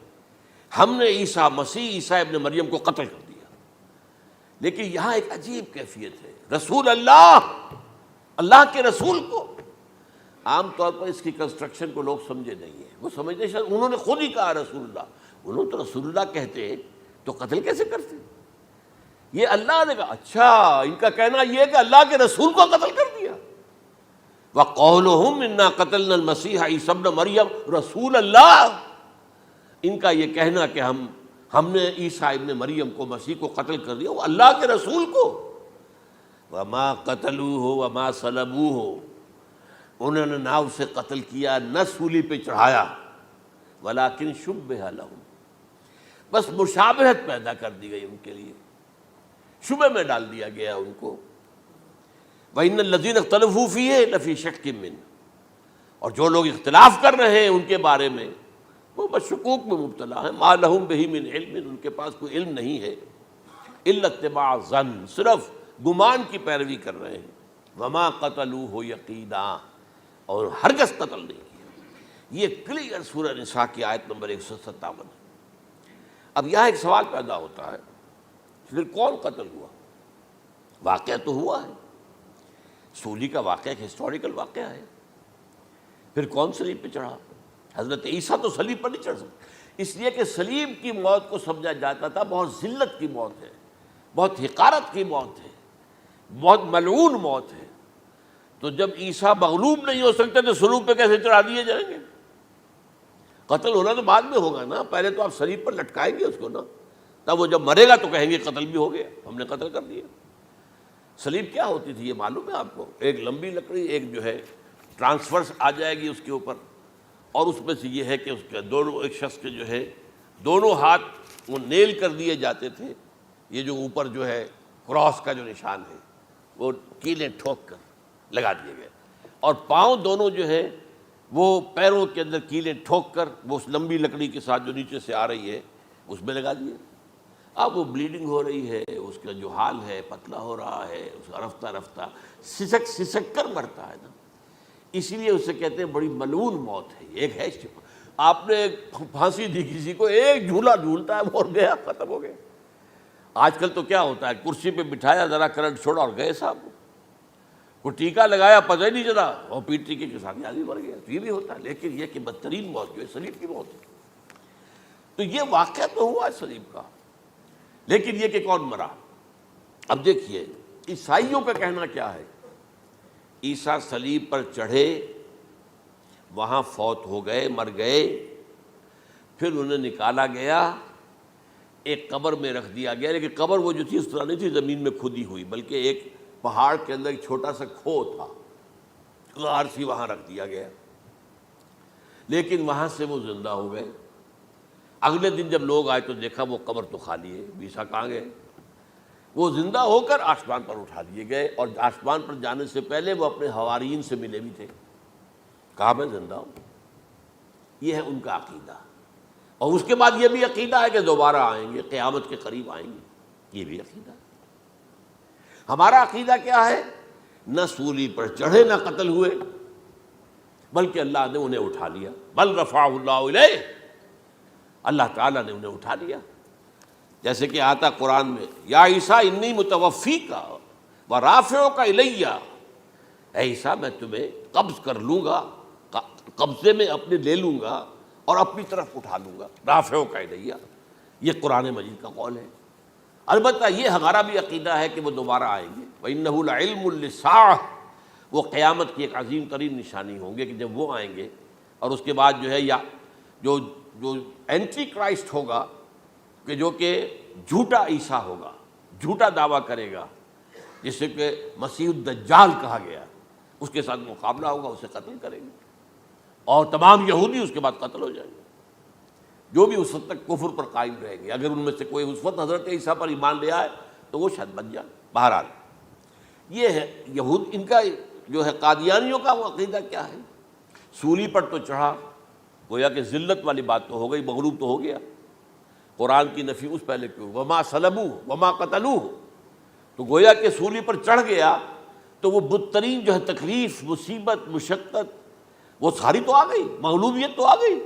ہم نے عیسیٰ ابن مریم کو قتل کر دیا۔ لیکن یہاں ایک عجیب کیفیت ہے، رسول اللہ کے رسول کو، عام طور پر اس کی کنسٹرکشن کو لوگ سمجھے نہیں ہیں، وہ سمجھتے ہیں انہوں نے خود ہی کہا رسول اللہ، انہوں تو رسول اللہ کہتے تو قتل کیسے کرتے؟ یہ اللہ نے کہا، اچھا ان کا کہنا یہ ہے کہ اللہ کے رسول کو قتل کر دیا۔ وَقَوْلُهُمْ إِنَّا قَتَلْنَا الْمَسِيحَ عِيسَى ابْنَ مریم رسول اللہ، ان کا یہ کہنا کہ ہم نے عیسیٰ ابن مریم کو، مسیح کو قتل کر دیا، وہ اللہ کے رسول کو۔ وَمَا قَتَلُوهُ وَمَا صَلَبُوهُ، انہوں نے نہ اسے قتل کیا، نہ سولی پہ چڑھایا، ولیکن شبہ لہم، بس مشابہت پیدا کر دی گئی ان کے لیے، شبہ میں ڈال دیا گیا ان کو۔ وَإِنَّ الَّذِينَ اخْتَلَفُوا فِيهِ لَفِي شَكٍّ مِّنْهُ، اور جو لوگ اختلاف کر رہے ہیں ان کے بارے میں وہ بس شکوک میں مبتلا ہیں۔ مَا لَهُم بِهِ مِنْ عِلْمٍ، ان کے پاس کوئی علم نہیں ہے، إِلَّا اتِّبَاعَ الظَّنِّ، صرف گمان کی پیروی کر رہے ہیں۔ وَمَا قَتَلُوهُ يَقِينًا، اور ہرگز قتل نہیں کیا۔ یہ کلیئر سورہ نساء کی آیت نمبر 157 ہے۔ اب یہاں ایک سوال پیدا ہوتا ہے، پھر کون قتل ہوا؟ واقعہ تو ہوا ہے، سولی کا واقعہ ایک ہسٹوریکل واقعہ ہے، پھر کون صلیب پہ چڑھا؟ حضرت عیسیٰ تو صلیب پر نہیں چڑھ سکتے، اس لیے کہ صلیب کی موت کو سمجھا جاتا تھا بہت ذلت کی موت ہے، بہت حقارت کی موت ہے، بہت ملعون موت ہے۔ تو جب عیسیٰ مغلوب نہیں ہو سکتے تو صلیب پہ کیسے چڑھا دیے جائیں گے؟ قتل ہونا تو بعد میں ہوگا نا، پہلے تو آپ صلیب پر لٹکائیں گے اس کو نا، تب وہ جب مرے گا تو کہیں گے قتل بھی ہو گیا، ہم نے قتل کر دیا۔ صلیب کیا ہوتی تھی یہ معلوم ہے آپ کو؟ ایک لمبی لکڑی، ایک جو ہے ٹرانسفرس آ جائے گی اس کے اوپر، اور اس میں سے یہ ہے کہ اس کے دونوں، ایک شخص کے جو ہے دونوں ہاتھ وہ نیل کر دیے جاتے تھے، یہ جو اوپر جو ہے کراس کا جو نشان ہے وہ کیلیں ٹھوک کر لگا دیے گئے، اور پاؤں دونوں جو ہے وہ پیروں کے اندر کیلیں ٹھوک کر وہ اس لمبی لکڑی کے ساتھ جو نیچے سے آ رہی ہے اس میں لگا دیے۔ اب وہ بلیڈنگ ہو رہی ہے، اس کا جو حال ہے پتلا ہو رہا ہے، اس کا رفتہ رفتہ سسک سسک کر مرتا ہے نا، اسی لیے اسے کہتے ہیں بڑی ملعون موت ہے۔ ایک ہے آپ نے پھانسی دی کسی کو، ایک جھولا جھولتا ہے وہ گیا، ختم ہو گیا۔ آج کل تو کیا ہوتا ہے، کرسی پہ بٹھایا، ذرا کرنٹ چھوڑا اور گئے صاحب، کوئی ٹیکا لگایا پتہ ہی نہیں چلا، اور پیٹ ٹیکے کے ساتھ آدمی مر گیا، تو یہ بھی ہوتا ہے۔ لیکن یہ کہ بدترین موت جو ہے صلیب کی موت ہے۔ تو یہ واقعہ تو ہوا ہے صلیب کا، لیکن یہ کہ کون مرا؟ اب دیکھیے عیسائیوں کا کہنا کیا ہے، عیسیٰ صلیب پر چڑھے، وہاں فوت ہو گئے، مر گئے، پھر انہیں نکالا گیا، ایک قبر میں رکھ دیا گیا، لیکن قبر وہ جو تھی اس طرح نہیں تھی زمین میں کھدی ہوئی، بلکہ ایک پہاڑ کے اندر ایک چھوٹا سا کھو تھا، غار سی، وہاں رکھ دیا گیا، لیکن وہاں سے وہ زندہ ہو گئے۔ اگلے دن جب لوگ آئے تو دیکھا وہ قبر تو خالی ہے، عیسیٰ کہاں گئے؟ وہ زندہ ہو کر آسمان پر اٹھا دیے گئے، اور آسمان پر جانے سے پہلے وہ اپنے حواریین سے ملے بھی تھے، کہا میں زندہ ہوں۔ یہ ہے ان کا عقیدہ، اور اس کے بعد یہ بھی عقیدہ ہے کہ دوبارہ آئیں گے، قیامت کے قریب آئیں گے، یہ بھی عقیدہ ہے۔ ہمارا عقیدہ کیا ہے؟ نہ سولی پر چڑھے نہ قتل ہوئے، بلکہ اللہ نے انہیں اٹھا لیا، بل رفعہ اللہ الیہ، اللہ تعالیٰ نے انہیں اٹھا لیا۔ جیسے کہ آتا قرآن میں، یا عیسیٰ انی متوفیک ورافعک الیہ، اے عیسیٰ میں تمہیں قبض کر لوں گا، قبضے میں اپنے لے لوں گا اور اپنی طرف اٹھا لوں گا، رافعک الیہ، یہ قرآن مجید کا قول ہے۔ البتہ یہ ہمارا بھی عقیدہ ہے کہ وہ دوبارہ آئیں گے، وَإِنَّهُ لَعِلْمٌ لِلسَّاعَةِ، وہ قیامت کی ایک عظیم ترین نشانی ہوں گے کہ جب وہ آئیں گے، اور اس کے بعد جو ہے یا جو اینٹی کرائسٹ ہوگا، کہ جو کہ جھوٹا عیسیٰ ہوگا، جھوٹا دعویٰ کرے گا، جسے کہ مسیح الدجال کہا گیا، اس کے ساتھ مقابلہ ہوگا، اسے قتل کریں گے، اور تمام یہودی اس کے بعد قتل ہو جائیں گے، جو بھی اس وقت تک کفر پر قائم رہیں گے۔ اگر ان میں سے کوئی اس وقت حضرت عیسیٰ پر ایمان لے آئے تو وہ شاید بن جائے۔ بہرحال یہ ہے یہود، ان کا جو ہے قادیانیوں کا وہ عقیدہ کیا ہے، سولی پر تو چڑھا، گویا کہ ذلت والی بات تو ہو گئی، مغلوب تو ہو گیا، قرآن کی نفی اس پہلے کیوں، وما صلبوہ وما قتلوہ، تو گویا کہ سولی پر چڑھ گیا تو وہ بدترین جو ہے تکلیف، مصیبت، مشقت وہ ساری تو آ گئی، مغلوبیت تو آ گئی،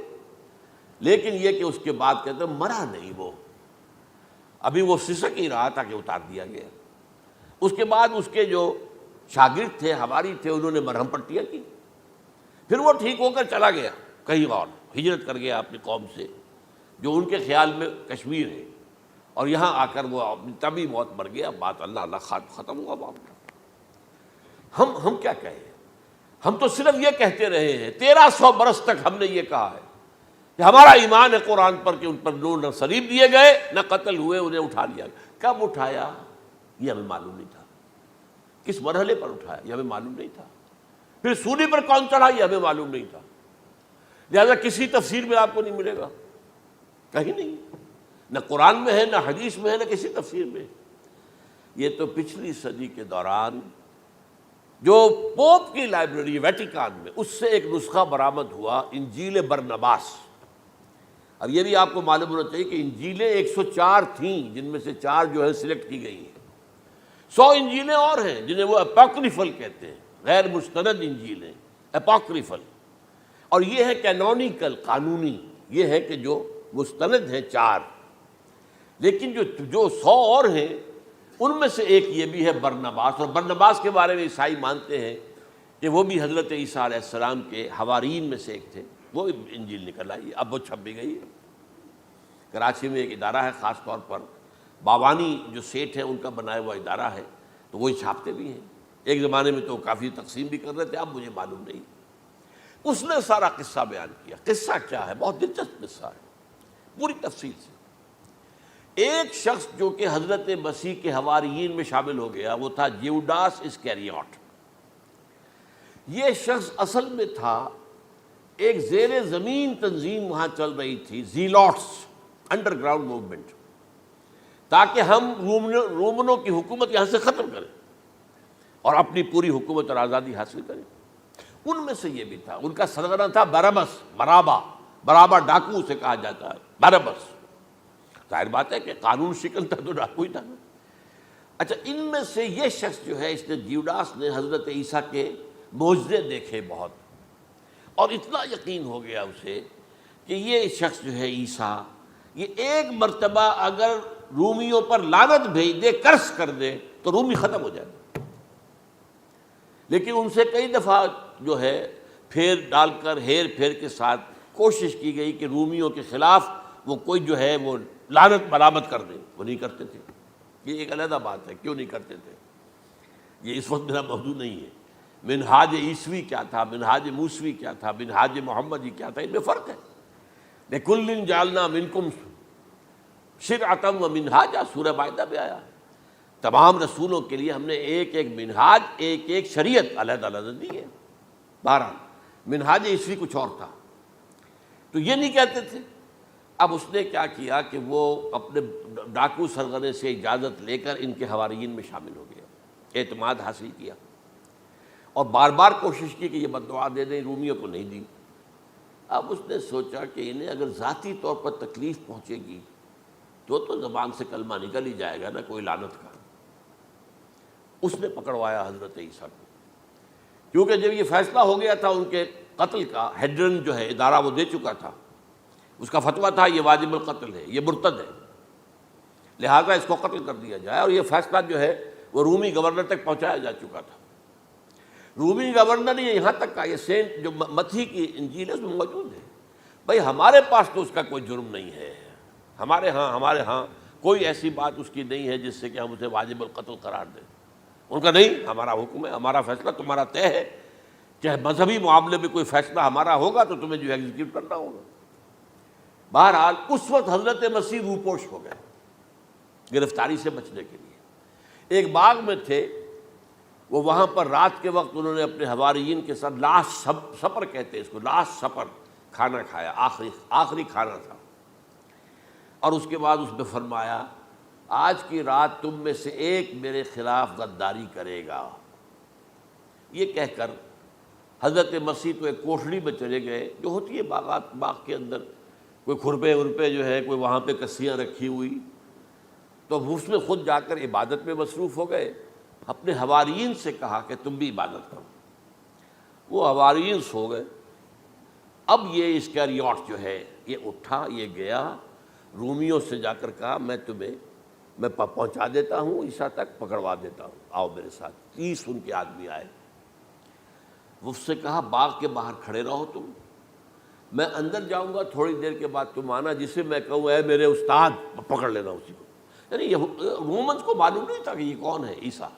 لیکن یہ کہ اس کے بعد کہتے ہیں مرا نہیں، وہ ابھی وہ سسک ہی رہا تھا کہ اتار دیا گیا۔ اس کے بعد اس کے جو شاگرد تھے، حواری تھے، انہوں نے مرہم پٹیاں کی، پھر وہ ٹھیک ہو کر چلا گیا کہیں اور، ہجرت کر گیا اپنی قوم سے جو ان کے خیال میں کشمیر ہے، اور یہاں آ کر وہ طبی موت مر گیا۔ بات اللہ ختم ہوا معاملہ۔ ہم کیا کہیں، ہم تو صرف یہ کہتے رہے ہیں، 1300 برس تک ہم نے یہ کہا ہے کہ ہمارا ایمان ہے قرآن پر کہ ان پر نہ صلیب دیے گئے نہ قتل ہوئے، انہیں اٹھا لیا۔ کب اٹھایا یہ ہمیں معلوم نہیں تھا، کس مرحلے پر اٹھایا یہ ہمیں معلوم نہیں تھا، پھر سولی پر کون چڑھا یہ ہمیں معلوم نہیں تھا، لہذا کسی تفسیر میں آپ کو نہیں ملے گا، کہیں نہیں، نہ قرآن میں ہے، نہ حدیث میں ہے، نہ کسی تفسیر میں۔ یہ تو پچھلی صدی کے دوران جو پوپ کی لائبریری ویٹیکان میں، اس سے ایک نسخہ برآمد ہوا، انجیل برنباس۔ اب یہ بھی آپ کو معلوم ہونا چاہیے کہ انجیلیں 104 تھیں، جن میں سے 4 جو ہے سلیکٹ کی گئی ہیں۔ 100 انجیلیں اور ہیں جنہیں وہ اپوکریفل کہتے ہیں، غیر مستند انجیلیں، اپوکریفل۔ اور یہ ہے کینونیکل، قانونی، یہ ہے کہ جو مستند ہیں 4۔ لیکن جو 100 اور ہیں، ان میں سے ایک یہ بھی ہے برنباس۔ اور برنباس کے بارے میں عیسائی مانتے ہیں کہ وہ بھی حضرت عیسیٰ علیہ السلام کے حواریین میں سے ایک تھے۔ وہ انجیل نکل آئی، اب وہ چھپ بھی گئی ہے۔ کراچی میں ایک ادارہ ہے، خاص طور پر باوانی جو سیٹھ ہیں ان کا بنایا ہوا ادارہ ہے، تو وہی چھاپتے بھی ہیں۔ ایک زمانے میں تو کافی تقسیم بھی کر رہے تھے، اب مجھے معلوم نہیں۔ اس نے سارا قصہ بیان کیا۔ قصہ کیا ہے؟ بہت دلچسپ قصہ ہے، پوری تفصیل سے۔ ایک شخص جو کہ حضرت مسیح کے حواریین میں شامل ہو گیا، وہ تھا جیوڈاس اسکیریوٹ۔ یہ شخص اصل میں تھا ایک زیر زمین تنظیم وہاں چل رہی تھی، زیلوٹس، انڈر گراؤنڈ موومنٹ، تاکہ ہم رومنوں کی حکومت یہاں سے ختم کریں اور اپنی پوری حکومت اور آزادی حاصل کریں۔ ان میں سے یہ بھی تھا، ان کا سرغنہ تھا برابس، برابا ڈاکو اسے کہا جاتا ہے، برابس۔ ظاہر بات ہے کہ قانون شکن تھا تو ڈاکو ہی تھا۔ اچھا، ان میں سے یہ شخص جو ہے، اس نے جیوڈاس نے حضرت عیسیٰ کے معجزے دیکھے بہت، اور اتنا یقین ہو گیا اسے کہ یہ شخص جو ہے عیسیٰ، یہ ایک مرتبہ اگر رومیوں پر لعنت بھیج دے، کرس کر دے، تو رومی ختم ہو جائے۔ لیکن ان سے کئی دفعہ جو ہے پھیر ڈال کر، ہیر پھیر کے ساتھ کوشش کی گئی کہ رومیوں کے خلاف وہ کوئی جو ہے وہ لعنت ملامت کر دیں، وہ نہیں کرتے تھے۔ یہ ایک علیحدہ بات ہے، کیوں نہیں کرتے تھے، یہ اس وقت میرا موضوع نہیں ہے۔ منہاج عیسوی کیا تھا، منہاج موسوی کیا تھا، منہاج محمدی کیا تھا، ان میں فرق ہے۔ لِكُلٍّ جَعَلْنَا مِنْكُمْ شِرْعَةً وَمِنْہاجًا، سورہ مائدہ میں آیا ہے۔ تمام رسولوں کے لیے ہم نے ایک ایک منہاج، ایک ایک شریعت علیحدہ علیحدہ دی ہے۔ بہرحال منہاج عیسوی کچھ اور تھا، تو یہ نہیں کہتے تھے۔ اب اس نے کیا کیا کہ وہ اپنے ڈاکو سرغنے سے اجازت لے کر ان کے حواریین میں شامل ہو گیا، اعتماد حاصل کیا، اور بار بار کوشش کی کہ یہ بددعا دے دیں، رومیوں کو نہیں دی۔ اب اس نے سوچا کہ انہیں اگر ذاتی طور پر تکلیف پہنچے گی تو زبان سے کلمہ نکل ہی جائے گا نا، کوئی لعنت کا۔ اس نے پکڑوایا حضرت عیسیٰ کو، کیونکہ جب یہ فیصلہ ہو گیا تھا ان کے قتل کا، ہیڈرن جو ہے ادارہ وہ دے چکا تھا، اس کا فتویٰ تھا یہ واجب القتل ہے، یہ مرتد ہے، لہذا اس کو قتل کر دیا جائے۔ اور یہ فیصلہ جو ہے وہ رومی گورنر تک پہنچایا جا چکا تھا۔ رومی گورنر نے یہاں تک کہا، یہ سینٹ جو متی کی انجیل ہے اس میں موجود ہے، بھائی ہمارے پاس تو اس کا کوئی جرم نہیں ہے، ہمارے ہاں کوئی ایسی بات اس کی نہیں ہے جس سے کہ ہم اسے واجب القتل قرار دیں۔ ان کا نہیں، ہمارا حکم ہے، ہمارا فیصلہ تمہارا طے ہے، چاہے مذہبی معاملے میں کوئی فیصلہ ہمارا ہوگا تو تمہیں جو ایگزیکیوٹ کرنا ہوگا۔ بہرحال اس وقت حضرت مسیح روپوش ہو گئے گرفتاری سے بچنے کے لیے۔ ایک باغ میں تھے وہ، وہاں پر رات کے وقت انہوں نے اپنے حواریین کے ساتھ لاسٹ سپر کہتے ہیں اس کو، لاسٹ سپر، کھانا کھایا، آخری کھانا تھا۔ اور اس کے بعد اس میں فرمایا، آج کی رات تم میں سے ایک میرے خلاف غداری کرے گا۔ یہ کہہ کر حضرت مسیح تو ایک کوٹھڑی میں چلے گئے، جو ہوتی ہے باغ کے اندر، کوئی کھرپے ورپے جو ہے، کوئی وہاں پہ کسیاں رکھی ہوئی، تو اس میں خود جا کر عبادت میں مصروف ہو گئے۔ اپنے حواریین سے کہا کہ تم بھی عبادت کرو۔ وہ حواریین سو گئے۔ اب یہ اسکریوٹ جو ہے یہ اٹھا، یہ گیا رومیوں سے جا کر کہا، میں پہنچا دیتا ہوں عیسیٰ تک، پکڑوا دیتا ہوں، آؤ میرے ساتھ۔ 30 ان کے آدمی آئے۔ اس سے کہا باغ کے باہر کھڑے رہو تم، میں اندر جاؤں گا، تھوڑی دیر کے بعد تم آنا، جسے میں کہوں اے میرے استاد، پکڑ لینا اسی کو۔ یعنی رومنز کو معلوم نہیں تھا کہ یہ کون ہے عیسیٰ،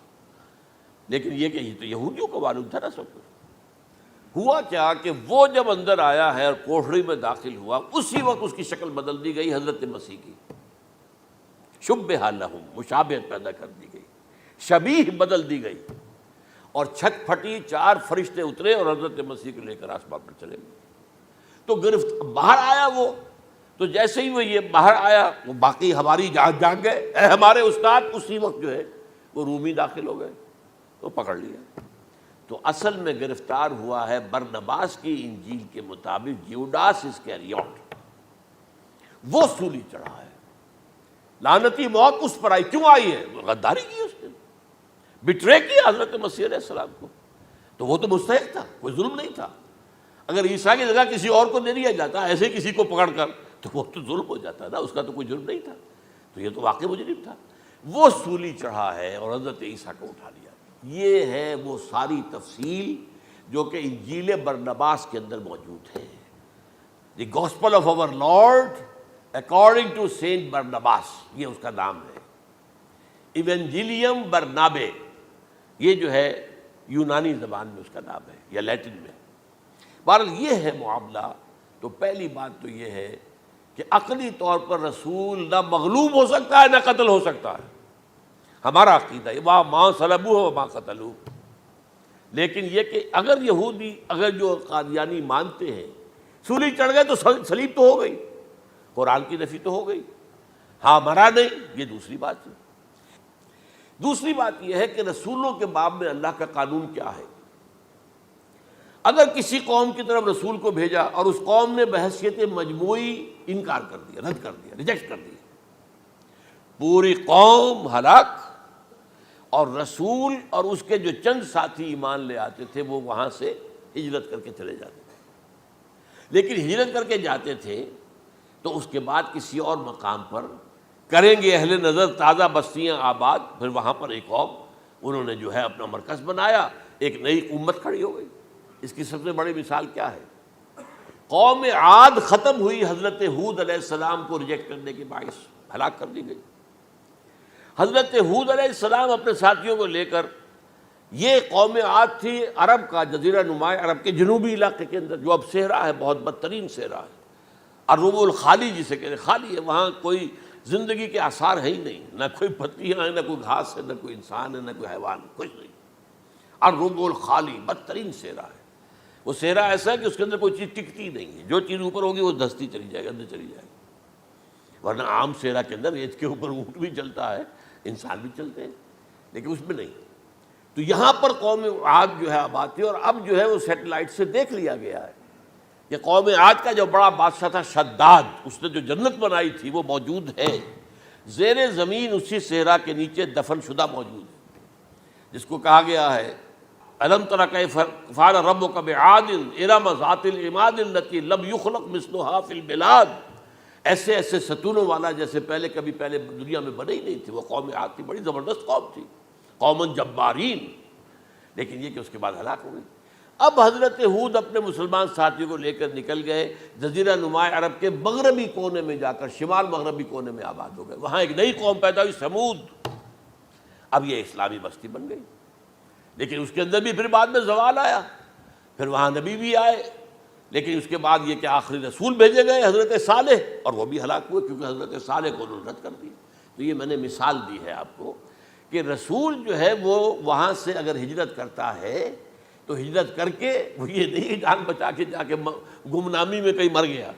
لیکن یہ کہ یہ تو یہودیوں کو معلوم تھا نا سب کچھ۔ ہوا کیا کہ وہ جب اندر آیا ہے اور کوٹھڑی میں داخل ہوا، اسی وقت اس کی شکل بدل دی گئی حضرت مسیح کی، شبہ لہم، مشابہت پیدا کر دی گئی، شبیہ بدل دی گئی، اور چھت پھٹی، 4 فرشتے اترے اور حضرت مسیح کو لے کر آسمان پر چلے گئے۔ تو گرفت باہر آیا وہ، تو جیسے ہی وہ یہ باہر آیا وہ باقی ہماری جان گئے، اے ہمارے استاد، اسی وقت جو ہے وہ رومی داخل ہو گئے تو پکڑ لیا۔ تو اصل میں گرفتار ہوا ہے برنباس کی انجیل کے مطابق یوڈاس اسکریوٹ، وہ سولی چڑھا ہے۔ لعنتی موت اس پر آئی، کیوں آئی ہے؟ غداری کی اس نے، بٹرے کیا حضرت مسیح علیہ السلام کو، تو وہ تو مستحق تھا، کوئی ظلم نہیں تھا۔ اگر عیسیٰ کی جگہ کسی اور کو دے دیا جاتا ایسے کسی کو پکڑ کر تو وہ تو ظلم ہو جاتا نا، اس کا تو کوئی جرم نہیں تھا، تو یہ تو واقعی مجرم تھا۔ وہ سولی چڑھا ہے اور حضرت عیسیٰ کو اٹھا لیا۔ یہ ہے وہ ساری تفصیل جو کہ انجیل برنباس کے اندر موجود ہے۔ The gospel of our lord according to saint Barnabas, یہ اس کا نام ہے۔ ایونجیلیم برنابے، یہ جو ہے یونانی زبان میں اس کا نام ہے یا لیٹن میں۔ بہرحال یہ ہے معاملہ۔ تو پہلی بات تو یہ ہے کہ عقلی طور پر رسول نہ مغلوب ہو سکتا ہے نہ قتل ہو سکتا ہے، ہمارا عقیدہ ہے، وہاں ماں صلبوہ و ماں قتلوہ۔ لیکن یہ کہ اگر یہودی، اگر جو قادیانی مانتے ہیں سولی چڑھ گئے تو صلیب تو ہو گئی، قرآن کی نفی تو ہو گئی، ہاں مرا نہیں، یہ دوسری بات ہے۔ دوسری بات یہ ہے کہ رسولوں کے باب میں اللہ کا قانون کیا ہے؟ اگر کسی قوم کی طرف رسول کو بھیجا اور اس قوم نے بحیثیت مجموعی انکار کر دیا، رد کر دیا، ریجیکٹ کر دیا، پوری قوم ہلاک، اور رسول اور اس کے جو چند ساتھی ایمان لے آتے تھے وہ وہاں سے ہجرت کر کے چلے جاتے تھے۔ لیکن ہجرت کر کے جاتے تھے تو اس کے بعد کسی اور مقام پر کریں گے اہل نظر تازہ بستیاں آباد، پھر وہاں پر ایک قوم انہوں نے جو ہے اپنا مرکز بنایا، ایک نئی امت کھڑی ہو گئی۔ اس کی سب سے بڑی مثال کیا ہے؟ قوم عاد ختم ہوئی حضرت ہود علیہ السلام کو ریجیکٹ کرنے کے باعث، ہلاک کر دی گئی۔ حضرت ہود علیہ السلام اپنے ساتھیوں کو لے کر، یہ قوم عاد تھی عرب کا جزیرہ نما عرب کے جنوبی علاقے کے اندر، جو اب صحرا ہے، بہت بدترین صحرا ہے، الربع الخالی جسے کہتے ہیں، خالی ہے، وہاں کوئی زندگی کے آثار ہے ہی نہیں، نہ کوئی پتیاں ہیں، نہ کوئی گھاس ہے، نہ کوئی انسان ہے، نہ کوئی حیوان، کچھ نہیں۔ الربع الخالی، بدترین صحرا ہے۔ وہ صحرا ایسا ہے کہ اس کے اندر کوئی چیز ٹکتی نہیں ہے، جو چیز اوپر ہوگی وہ دھستی چلی جائے گی، اندر چلی جائے گی۔ ورنہ عام صحرا کے اندر ریت کے اوپر اونٹ بھی چلتا ہے، انسان بھی چلتے ہیں، لیکن اس میں نہیں۔ تو یہاں پر قوم عاد جو ہے آباد تھی، اور اب جو ہے وہ سیٹلائٹ سے دیکھ لیا گیا ہے کہ قوم عاد کا جو بڑا بادشاہ تھا شداد، اس نے جو جنت بنائی تھی وہ موجود ہے زیر زمین، اسی صحرا کے نیچے دفن شدہ موجود ہے، جس کو کہا گیا ہے الم تر کیف فعل ربک بعاد ارم ذات العماد التی لم یخلق مثلها فی البلاد۔ ایسے ایسے ستونوں والا جیسے پہلے دنیا میں بنے ہی نہیں تھے۔ وہ قوم عاد تھی، بڑی زبردست قوم تھی، قوم جبارین، لیکن یہ کہ اس کے بعد ہلاک ہو گئی۔ اب حضرت ہود اپنے مسلمان ساتھیوں کو لے کر نکل گئے، جزیرہ نما عرب کے مغربی کونے میں جا کر، شمال مغربی کونے میں آباد ہو گئے۔ وہاں ایک نئی قوم پیدا ہوئی، سمود۔ اب یہ اسلامی بستی بن گئی، لیکن اس کے اندر بھی پھر بعد میں زوال آیا، پھر وہاں نبی بھی آئے، لیکن اس کے بعد یہ کہ آخری رسول بھیجے گئے حضرت صالح، اور وہ بھی ہلاک ہوئے کیونکہ حضرت صالح کو انہوں نے رد کر دیا۔ تو یہ میں نے مثال دی ہے آپ کو کہ رسول جو ہے وہ وہاں سے اگر ہجرت کرتا ہے تو ہجرت کر کے وہ یہ نہیں جان بچا کے جا کے گمنامی میں کہیں مر گیا،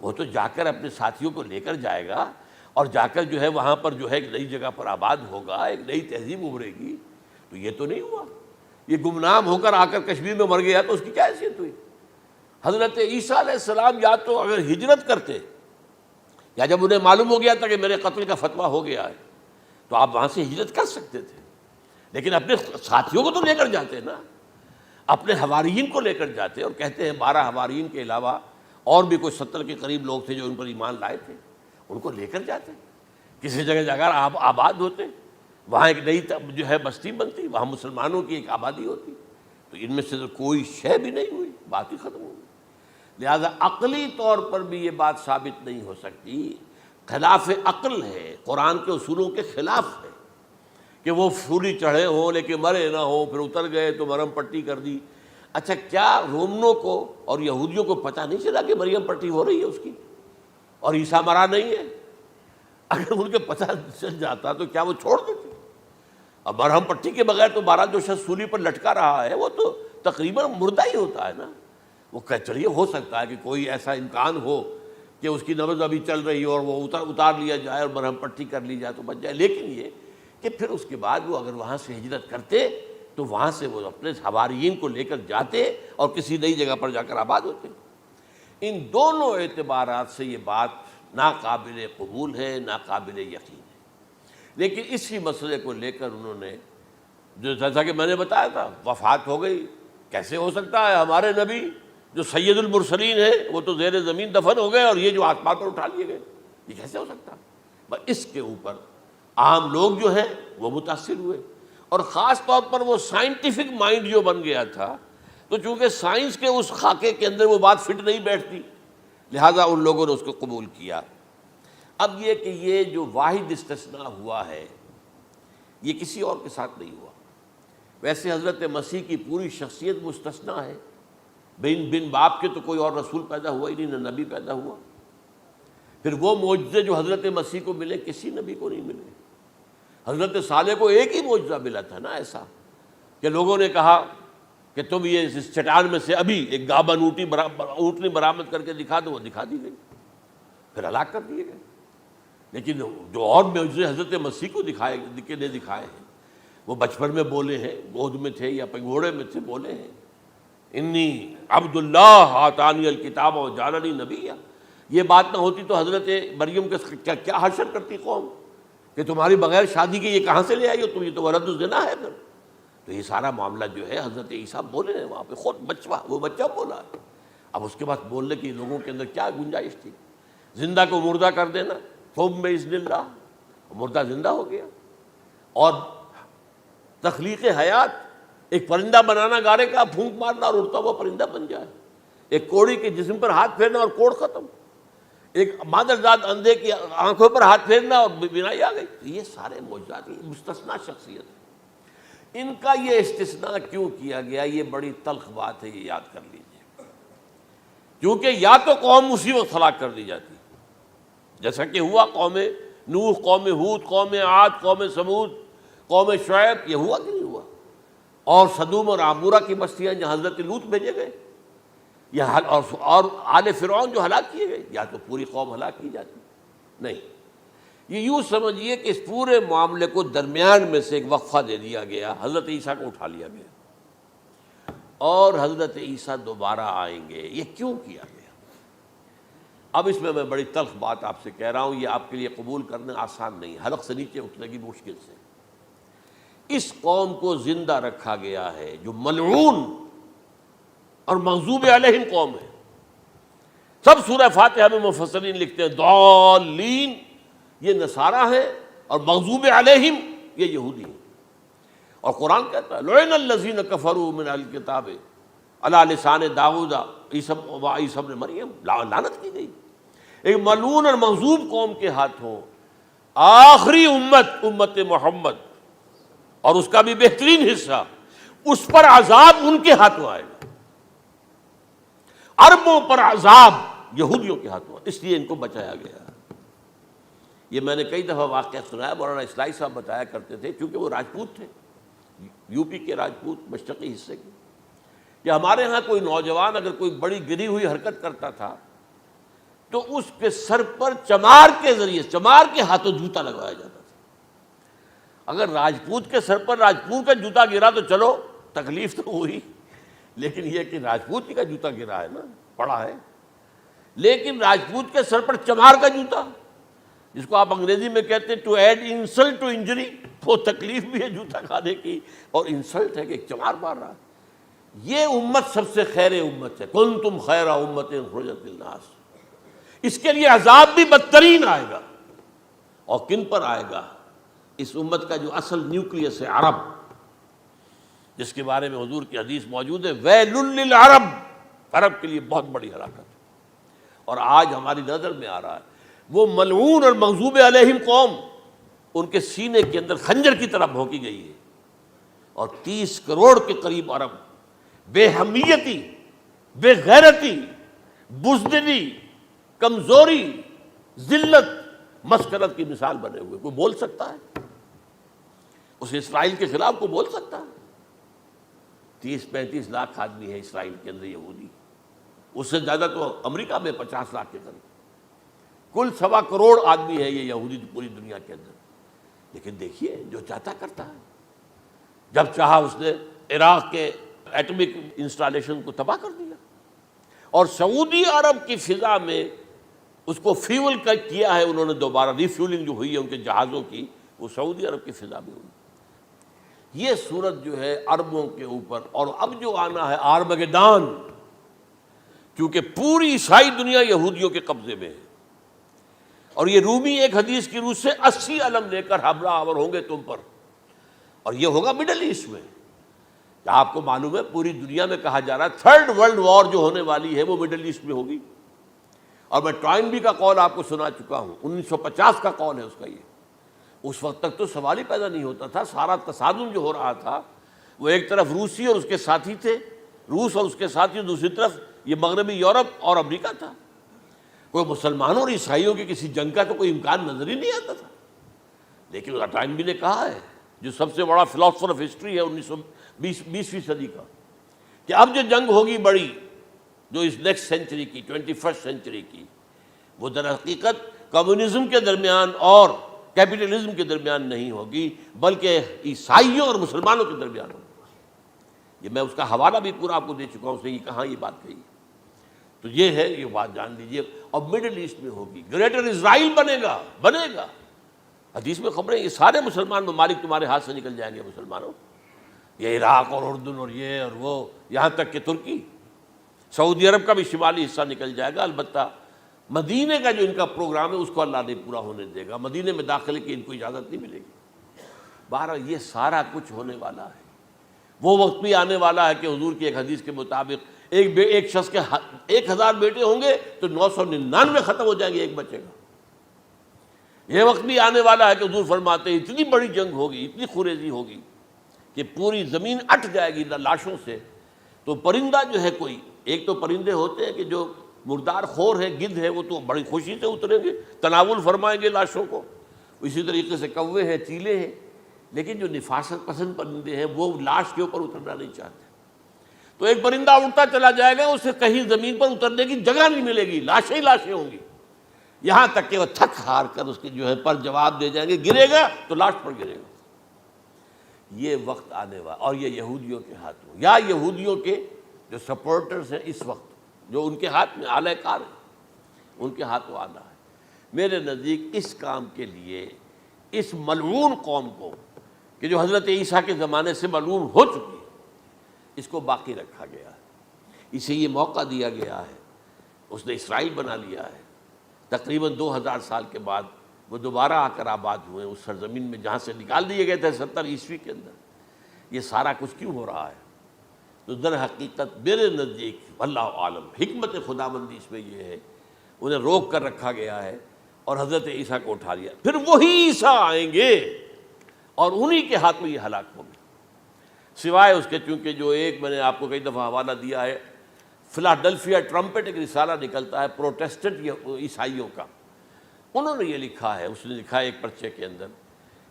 وہ تو جا کر اپنے ساتھیوں کو لے کر جائے گا، اور جا کر جو ہے وہاں پر جو ہے ایک نئی جگہ پر آباد ہوگا، ایک نئی تہذیب ابھرے گی۔ تو یہ تو نہیں ہوا، یہ گمنام ہو کر آ کر کشمیر میں مر گیا تو اس کی کیا حیثیت ہوئی؟ حضرت عیسیٰ علیہ السلام یا تو اگر ہجرت کرتے، یا جب انہیں معلوم ہو گیا تھا کہ میرے قتل کا فتویٰ ہو گیا ہے، تو آپ وہاں سے ہجرت کر سکتے تھے، لیکن اپنے ساتھیوں کو تو لے کر جاتے نا، اپنے حواریین کو لے کر جاتے، اور کہتے ہیں 12 حواریین کے علاوہ اور بھی کوئی 70 کے قریب لوگ تھے جو ان پر ایمان لائے تھے، ان کو لے کر جاتے، کسی جگہ جا کر آباد ہوتے، وہاں ایک نئی جو ہے بستی بنتی، وہاں مسلمانوں کی ایک آبادی ہوتی۔ تو ان میں سے تو کوئی شے بھی نہیں ہوئی، بات ہی ختم ہو گئی۔ لہذا عقلی طور پر بھی یہ بات ثابت نہیں ہو سکتی، خلاف عقل ہے، قرآن کے اصولوں کے خلاف ہے کہ وہ سولی چڑھے ہوں لیکن مرے نہ ہوں، پھر اتر گئے تو مرہم پٹی کر دی۔ اچھا، کیا رومنوں کو اور یہودیوں کو پتہ نہیں چلا کہ مریم پٹی ہو رہی ہے اس کی اور عیسیٰ مرا نہیں ہے؟ اگر ان کے پتہ چل جاتا تو کیا وہ چھوڑ دیتے؟ اب مرہم پٹی کے بغیر تو 12 جو شخص سولی پر لٹکا رہا ہے وہ تو تقریباً مردہ ہی ہوتا ہے نا، وہ چلیے ہو سکتا ہے کہ کوئی ایسا امکان ہو کہ اس کی نبض ابھی چل رہی ہو اور وہ اتار لیا جائے اور مرہم پٹی کر لی جائے تو بچ جائے، لیکن یہ کہ پھر اس کے بعد وہ اگر وہاں سے ہجرت کرتے تو وہاں سے وہ اپنے حواریین کو لے کر جاتے اور کسی نئی جگہ پر جا کر آباد ہوتے۔ ان دونوں اعتبارات سے یہ بات ناقابل قبول ہے، ناقابل یقین ہے۔ لیکن اسی مسئلے کو لے کر انہوں نے، جو جیسا کہ میں نے بتایا تھا، وفات ہو گئی، کیسے ہو سکتا ہے ہمارے نبی جو سید المرسلین ہیں وہ تو زیر زمین دفن ہو گئے اور یہ جو آسمان پر اٹھا لیے گئے، یہ کیسے ہو سکتا؟ بس اس کے اوپر عام لوگ جو ہیں وہ متاثر ہوئے، اور خاص طور پر وہ سائنٹیفک مائنڈ جو بن گیا تھا، تو چونکہ سائنس کے اس خاکے کے اندر وہ بات فٹ نہیں بیٹھتی، لہٰذا ان لوگوں نے اس کو قبول کیا۔ اب یہ کہ یہ جو واحد استثناء ہوا ہے یہ کسی اور کے ساتھ نہیں ہوا۔ ویسے حضرت مسیح کی پوری شخصیت مستثنیٰ ہے، بن باپ کے تو کوئی اور رسول پیدا ہوا ہی نہیں، نہ نبی پیدا ہوا۔ پھر وہ معجزے جو حضرت مسیح کو ملے کسی نبی کو نہیں ملے۔ حضرت صالح کو ایک ہی معجزہ ملا تھا نا ایسا کہ لوگوں نے کہا کہ تم یہ اس چٹان میں سے ابھی ایک گابن اونٹنی برآمد کر کے دکھا دو، وہ دکھا دی گئی، پھر ہلاک کر دیے گئے۔ لیکن جو اور معجزے حضرت مسیح کو دکھائے ہیں وہ بچپن میں بولے ہیں، گود میں تھے یا پگھوڑے میں تھے، بولے ہیں انی عبد اللہ آتانی الکتاب وجعلنی نبیا۔ یہ بات نہ ہوتی تو حضرت مریم کے کیا حشر کرتی قوم کہ تمہاری بغیر شادی کے یہ کہاں سے لے آئی ہو تم، یہ تو ولد الزنا ہے۔ پھر تو یہ سارا معاملہ جو ہے حضرت عیسیٰ بولے ہیں وہاں پہ، خود وہ بچہ بولا ہے۔ اب اس کے بعد بولنے کی لوگوں کے اندر کیا گنجائش تھی؟ زندہ کو مردہ کر دینا، ثم بإذن اللہ، مردہ زندہ ہو گیا۔ اور تخلیق حیات، ایک پرندہ بنانا گارے کا، پھونک مارنا اور اڑتا ہوا پرندہ بن جائے، ایک کوڑی کے جسم پر ہاتھ پھیرنا اور کوڑ ختم، ایک مادرزاد اندھے کی آنکھوں پر ہاتھ پھیرنا اور بینائی آ گئی۔ یہ سارے معجزات، یہ مستثنیٰ شخصیت ہے۔ ان کا یہ استثناء کیوں کیا گیا؟ یہ بڑی تلخ بات ہے، یہ یاد کر لیجیے، کیونکہ یا تو قوم اسی وقت ہلاک کر دی جاتی جیسا کہ ہوا قوم نوح، قوم ہود، قوم عاد، قوم سمود، قوم شعیب، یہ ہوا کہ نہیں ہوا؟ اور صدوم اور عمورہ کی بستیاں جہاں حضرت لوط بھیجے گئے، اور آل فرعون جو ہلاک کیے گئے، یا تو پوری قوم ہلاک کی جاتی؟ نہیں، یہ یوں سمجھیے کہ اس پورے معاملے کو درمیان میں سے ایک وقفہ دے دیا گیا، حضرت عیسیٰ کو اٹھا لیا گیا، اور حضرت عیسیٰ دوبارہ آئیں گے۔ یہ کیوں کیا گیا؟ اب اس میں بڑی تلخ بات آپ سے کہہ رہا ہوں، یہ آپ کے لیے قبول کرنا آسان نہیں، حلق سے نیچے اٹھنے کی مشکل سے۔ اس قوم کو زندہ رکھا گیا ہے جو ملعون اور مغضوب علیہم قوم ہے۔ سب سورہ فاتحہ میں مفسرین لکھتے ہیں ضالین، یہ نصارہ ہیں، اور مغضوب علیہم یہ یہودی ہیں۔ اور قرآن کہتا ہے لعن الذین کفروا من اہل الکتاب علی لسان داؤد وعیسی ابن مریم، لعنت کی گئی ایک ملعون اور مغضوب قوم کے ہاتھوں۔ آخری امت محمد، اور اس کا بھی بہترین حصہ، اس پر عذاب ان کے ہاتھوں آئے گا۔ عربوں پر عذاب یہودیوں کے ہاتھوں، اس لیے ان کو بچایا گیا۔ یہ میں نے کئی دفعہ واقعہ سنایا، مولانا اصلاحی صاحب بتایا کرتے تھے، کیونکہ وہ راجپوت تھے، یو پی کے راجپوت، مشرقی حصے کے، کہ ہمارے ہاں کوئی نوجوان اگر کوئی بڑی گری ہوئی حرکت کرتا تھا تو اس کے سر پر چمار کے ذریعے، چمار کے ہاتھوں جوتا لگوایا جاتا تھا۔ اگر راجپوت کے سر پر راجپوت کا جوتا گرا تو چلو تکلیف تو ہوئی، لیکن یہ کہ راجپوت ہی کا جوتا گرا ہے نا، پڑا ہے، لیکن راجپوت کے سر پر چمار کا جوتا، جس کو آپ انگریزی میں کہتے ہیں to add insult to injury, وہ تکلیف بھی ہے جوتا کھانے کی اور انسلٹ ہے کہ ایک چمار مار رہا ہے۔ یہ امت سب سے خیر امت ہے، کنتم خیر امت اخرجت للناس۔ اس کے لیے عذاب بھی بدترین آئے گا، اور کن پر آئے گا؟ اس امت کا جو اصل نیوکلیس ہے عرب، جس کے بارے میں حضور کی حدیث موجود ہے ویل للعرب، عرب کے لیے بہت بڑی ہلاکت۔ اور آج ہماری نظر میں آ رہا ہے وہ ملعون اور مغضوب علیہم قوم، ان کے سینے کے اندر خنجر کی طرح بھونکی گئی ہے، اور 30 کروڑ کے قریب عرب بے حمیتی، بے غیرتی، بزدلی، کمزوری، ذلت، مسکنت کی مثال بنے ہوئے۔ کوئی بول سکتا ہے اس اسرائیل کے خلاف؟ کوئی بول سکتا ہے؟ 30-35 لاکھ آدمی ہے اسرائیل کے اندر یہودی، اس سے زیادہ تو امریکہ میں 50 لاکھ کے قریب، کل 1.25 کروڑ آدمی ہے یہ یہودی پوری دنیا کے اندر۔ لیکن دیکھیے جو چاہتا کرتا ہے، جب چاہا اس نے عراق کے ایٹمک انسٹالیشن کو تباہ کر دیا، اور سعودی عرب کی فضا میں اس کو فیول کیا ہے انہوں نے، دوبارہ ری فیولنگ جو ہوئی ہے ان کے جہازوں کی، وہ سعودی عرب کی فضا میں ہوئی۔ یہ صورت جو ہے عربوں کے اوپر، اور اب جو آنا ہے آرمگدان، کیونکہ پوری عیسائی دنیا یہودیوں کے قبضے میں ہے، اور یہ رومی ایک حدیث کی روح سے 80 علم لے کر حملہ آور ہوں گے تم پر، اور یہ ہوگا مڈل ایسٹ میں۔ آپ کو معلوم ہے پوری دنیا میں کہا جا رہا ہے 3rd ورلڈ وار جو ہونے والی ہے وہ مڈل ایسٹ میں ہوگی، اور میں ٹوائنبی کا قول آپ کو سنا چکا ہوں، 1950 کا قول ہے اس کا۔ یہ اس وقت تک تو سوال ہی پیدا نہیں ہوتا تھا، سارا تصادم جو ہو رہا تھا وہ ایک طرف روسی اور اس کے ساتھی تھے، روس اور اس کے ساتھی، دوسری طرف یہ مغربی یورپ اور امریکہ تھا۔ کوئی مسلمانوں اور عیسائیوں کی کسی جنگ کا تو کوئی امکان نظر ہی نہیں آتا تھا۔ لیکن ٹائنبی نے کہا ہے، جو سب سے بڑا فلاسفر آف ہسٹری ہے 20ویں صدی کا، کہ اب جو جنگ ہوگی بڑی، جو اس نیکسٹ سینچری کی، 21 سینچری کی، وہ در حقیقت کمیونزم کے درمیان اور کیپٹلزم کے درمیان نہیں ہوگی، بلکہ عیسائیوں اور مسلمانوں کے درمیان ہوگی۔ یہ میں اس کا حوالہ بھی پورا آپ کو دے چکا ہوں، اس نے یہ کہاں یہ بات کہی۔ تو یہ ہے، یہ بات جان لیجئے، اور مڈل ایسٹ میں ہوگی، گریٹر اسرائیل بنے گا۔ حدیث میں خبریں، یہ سارے مسلمان ممالک تمہارے ہاتھ سے نکل جائیں گے مسلمانوں، یہ عراق اور اردن اور یہ اور وہ، یہاں تک کہ ترکی، سعودی عرب کا بھی شمالی حصہ نکل جائے گا۔ البتہ مدینے کا جو ان کا پروگرام ہے اس کو اللہ نہیں پورا ہونے دے گا، مدینے میں داخلے کی ان کو اجازت نہیں ملے گی۔ بہرحال یہ سارا کچھ ہونے والا ہے۔ وہ وقت بھی آنے والا ہے کہ حضور کی ایک حدیث کے مطابق ایک شخص کے 1000 بیٹے ہوں گے تو 999 ختم ہو جائیں گے، ایک بچے گا۔ یہ وقت بھی آنے والا ہے کہ حضور فرماتے ہیں اتنی بڑی جنگ ہوگی، اتنی خوریزی ہوگی کہ پوری زمین اٹ جائے گی لاشوں سے۔ تو پرندہ جو ہے، کوئی ایک تو پرندے ہوتے ہیں کہ جو مردار خور ہے، گدھ ہے، وہ تو بڑی خوشی سے اتریں گے، تناول فرمائیں گے لاشوں کو۔ اسی طریقے سے کوے ہیں، چیلے ہیں، لیکن جو نفاست پسند پرندے ہیں وہ لاش کے اوپر اترنا نہیں چاہتے۔ تو ایک پرندہ اڑتا چلا جائے گا، اسے کہیں زمین پر اترنے کی جگہ نہیں ملے گی، لاشیں ہی لاشیں ہوں گی، یہاں تک کہ وہ تھک ہار کر اس کے جو ہے پر جواب دے جائیں گے، گرے گا تو لاش پر گرے گا۔ یہ وقت آنے والا، اور یہ یہودیوں کے ہاتھوں، یا یہودیوں کے جو سپورٹرز ہیں اس وقت، جو ان کے ہاتھ میں آلہ کار ہیں، ان کے ہاتھوں آنا ہے۔ میرے نزدیک اس کام کے لیے اس ملعون قوم کو، کہ جو حضرت عیسیٰ کے زمانے سے ملعون ہو چکی ہے، اس کو باقی رکھا گیا ہے، اسے یہ موقع دیا گیا ہے۔ اس نے اسرائیل بنا لیا ہے، تقریباً 2000 سال کے بعد وہ دوبارہ آ کر آباد ہوئے اس سرزمین میں جہاں سے نکال دیے گئے تھے 70 عیسوی کے اندر۔ یہ سارا کچھ کیوں ہو رہا ہے؟ تو در حقیقت میرے نزدیک واللہ عالم حکمت خداوندی اس میں یہ ہے، انہیں روک کر رکھا گیا ہے اور حضرت عیسیٰ کو اٹھا لیا۔ پھر وہی عیسیٰ آئیں گے اور انہی کے ہاتھ میں یہ ہلاک ہوگی، سوائے اس کے چونکہ جو ایک میں نے آپ کو کئی دفعہ حوالہ دیا ہے، فلاڈلفیا ٹرمپٹ ایک رسالہ نکلتا ہے پروٹیسٹنٹ عیسائیوں کا، انہوں نے یہ لکھا ہے، اس نے لکھا ہے ایک پرچے کے اندر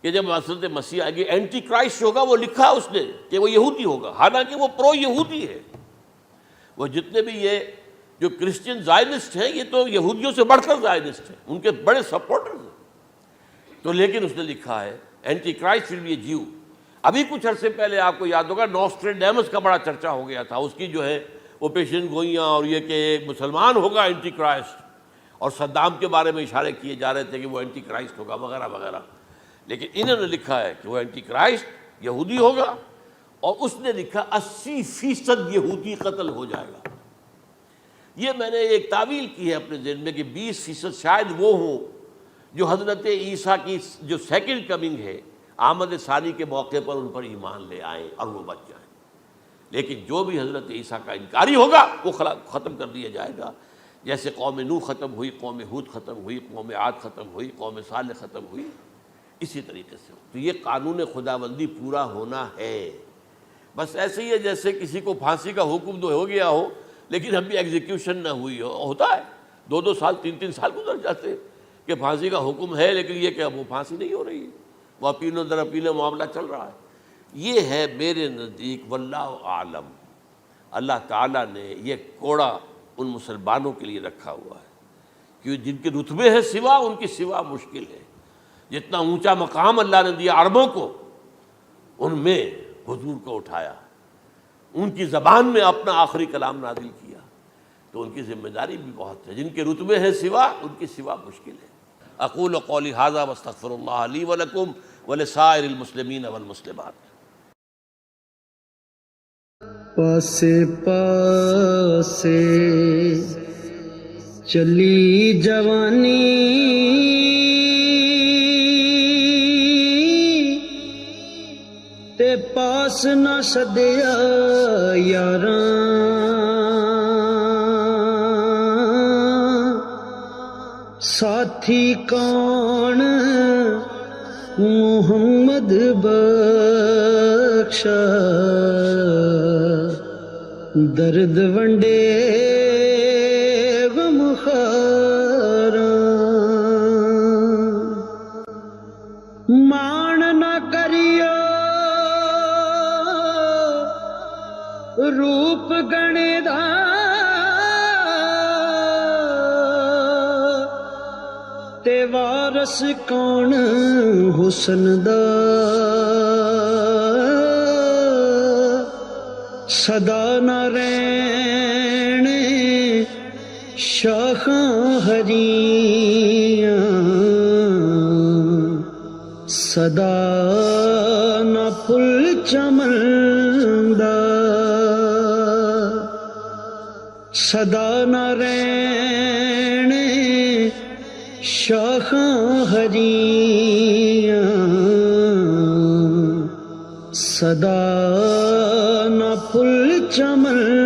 کہ جب حضرت مسیح آئے گی، اینٹی کرائسٹ ہوگا، وہ لکھا اس نے کہ وہ یہودی ہوگا، حالانکہ وہ پرو یہودی ہے۔ وہ جتنے بھی یہ جو کرسچن زائنسٹ ہیں، یہ تو یہودیوں سے بڑھ کر زائنسٹ ہیں، ان کے بڑے سپورٹرز ہیں۔ تو لیکن اس نے لکھا ہے اینٹی کرائسٹ ول بی اے جیو۔ ابھی کچھ عرصے پہلے آپ کو یاد ہوگا نوسٹریڈیمس کا بڑا چرچا ہو گیا تھا، اس کی جو ہے وہ پیشن گوئیاں، اور یہ کہ ایک مسلمان ہوگا اینٹی کرائسٹ، اور صدام کے بارے میں اشارے کیے جا رہے تھے کہ وہ اینٹی کرائسٹ ہوگا وغیرہ وغیرہ۔ لیکن انہوں نے لکھا ہے کہ وہ اینٹی کرائسٹ یہودی ہوگا، اور اس نے لکھا 80% یہودی قتل ہو جائے گا۔ یہ میں نے ایک تعویل کی ہے اپنے ذہن میں کہ 20% شاید وہ ہوں جو حضرت عیسیٰ کی جو سیکنڈ کمنگ ہے، آمد ثانی کے موقع پر ان پر ایمان لے آئیں اور وہ بچ جائیں۔ لیکن جو بھی حضرت عیسیٰ کا انکاری ہوگا وہ ختم کر دیا جائے گا، جیسے قوم نوح ختم ہوئی، قوم ہود ختم ہوئی، قوم عاد ختم ہوئی، قوم صالح ختم ہوئی، اسی طریقے سے۔ تو یہ قانون خداوندی پورا ہونا ہے۔ بس ایسے ہی ہے جیسے کسی کو پھانسی کا حکم تو ہو گیا ہو لیکن ابھی ایگزیکیوشن نہ ہوئی ہو، ہوتا ہے 2 سال 3 سال گزر جاتے ہیں کہ پھانسی کا حکم ہے، لیکن یہ کہ وہ پھانسی نہیں ہو رہی ہے، وہ اپیلوں در اپیلوں معاملہ چل رہا ہے۔ یہ ہے میرے نزدیک واللہ عالم، اللہ تعالیٰ نے یہ کوڑا ان مسلمانوں کے لیے رکھا ہوا ہے، کہ جن کے رتبے ہیں سوا، ان کی سوا مشکل ہے۔ جتنا اونچا مقام اللہ نے دیا عربوں کو، ان میں حضور کو اٹھایا، ان کی زبان میں اپنا آخری کلام نازل کیا، تو ان کی ذمہ داری بھی بہت ہے۔ جن کے رتبے ہیں سوا، ان کی سوا مشکل ہے۔ اقول قولی ھذا واستغفر اللہ لی ولکم ولسائر المسلمین والمسلمات۔ پاسے پاسے چلی جوانی، تے پاس نہ سدیا یاراں، ساتھی کون محمد بخشا، درد ونڈے غم خاراں، مان نہ کریو روپ گنے دا، تے وارث کون حسن دا، صدا نہ رہنے شاخاں ہریاں، صدا نہ پھل چمن دا، صدا نہ رہنے شاخاں ہریاں، صدا نہ پھل چمن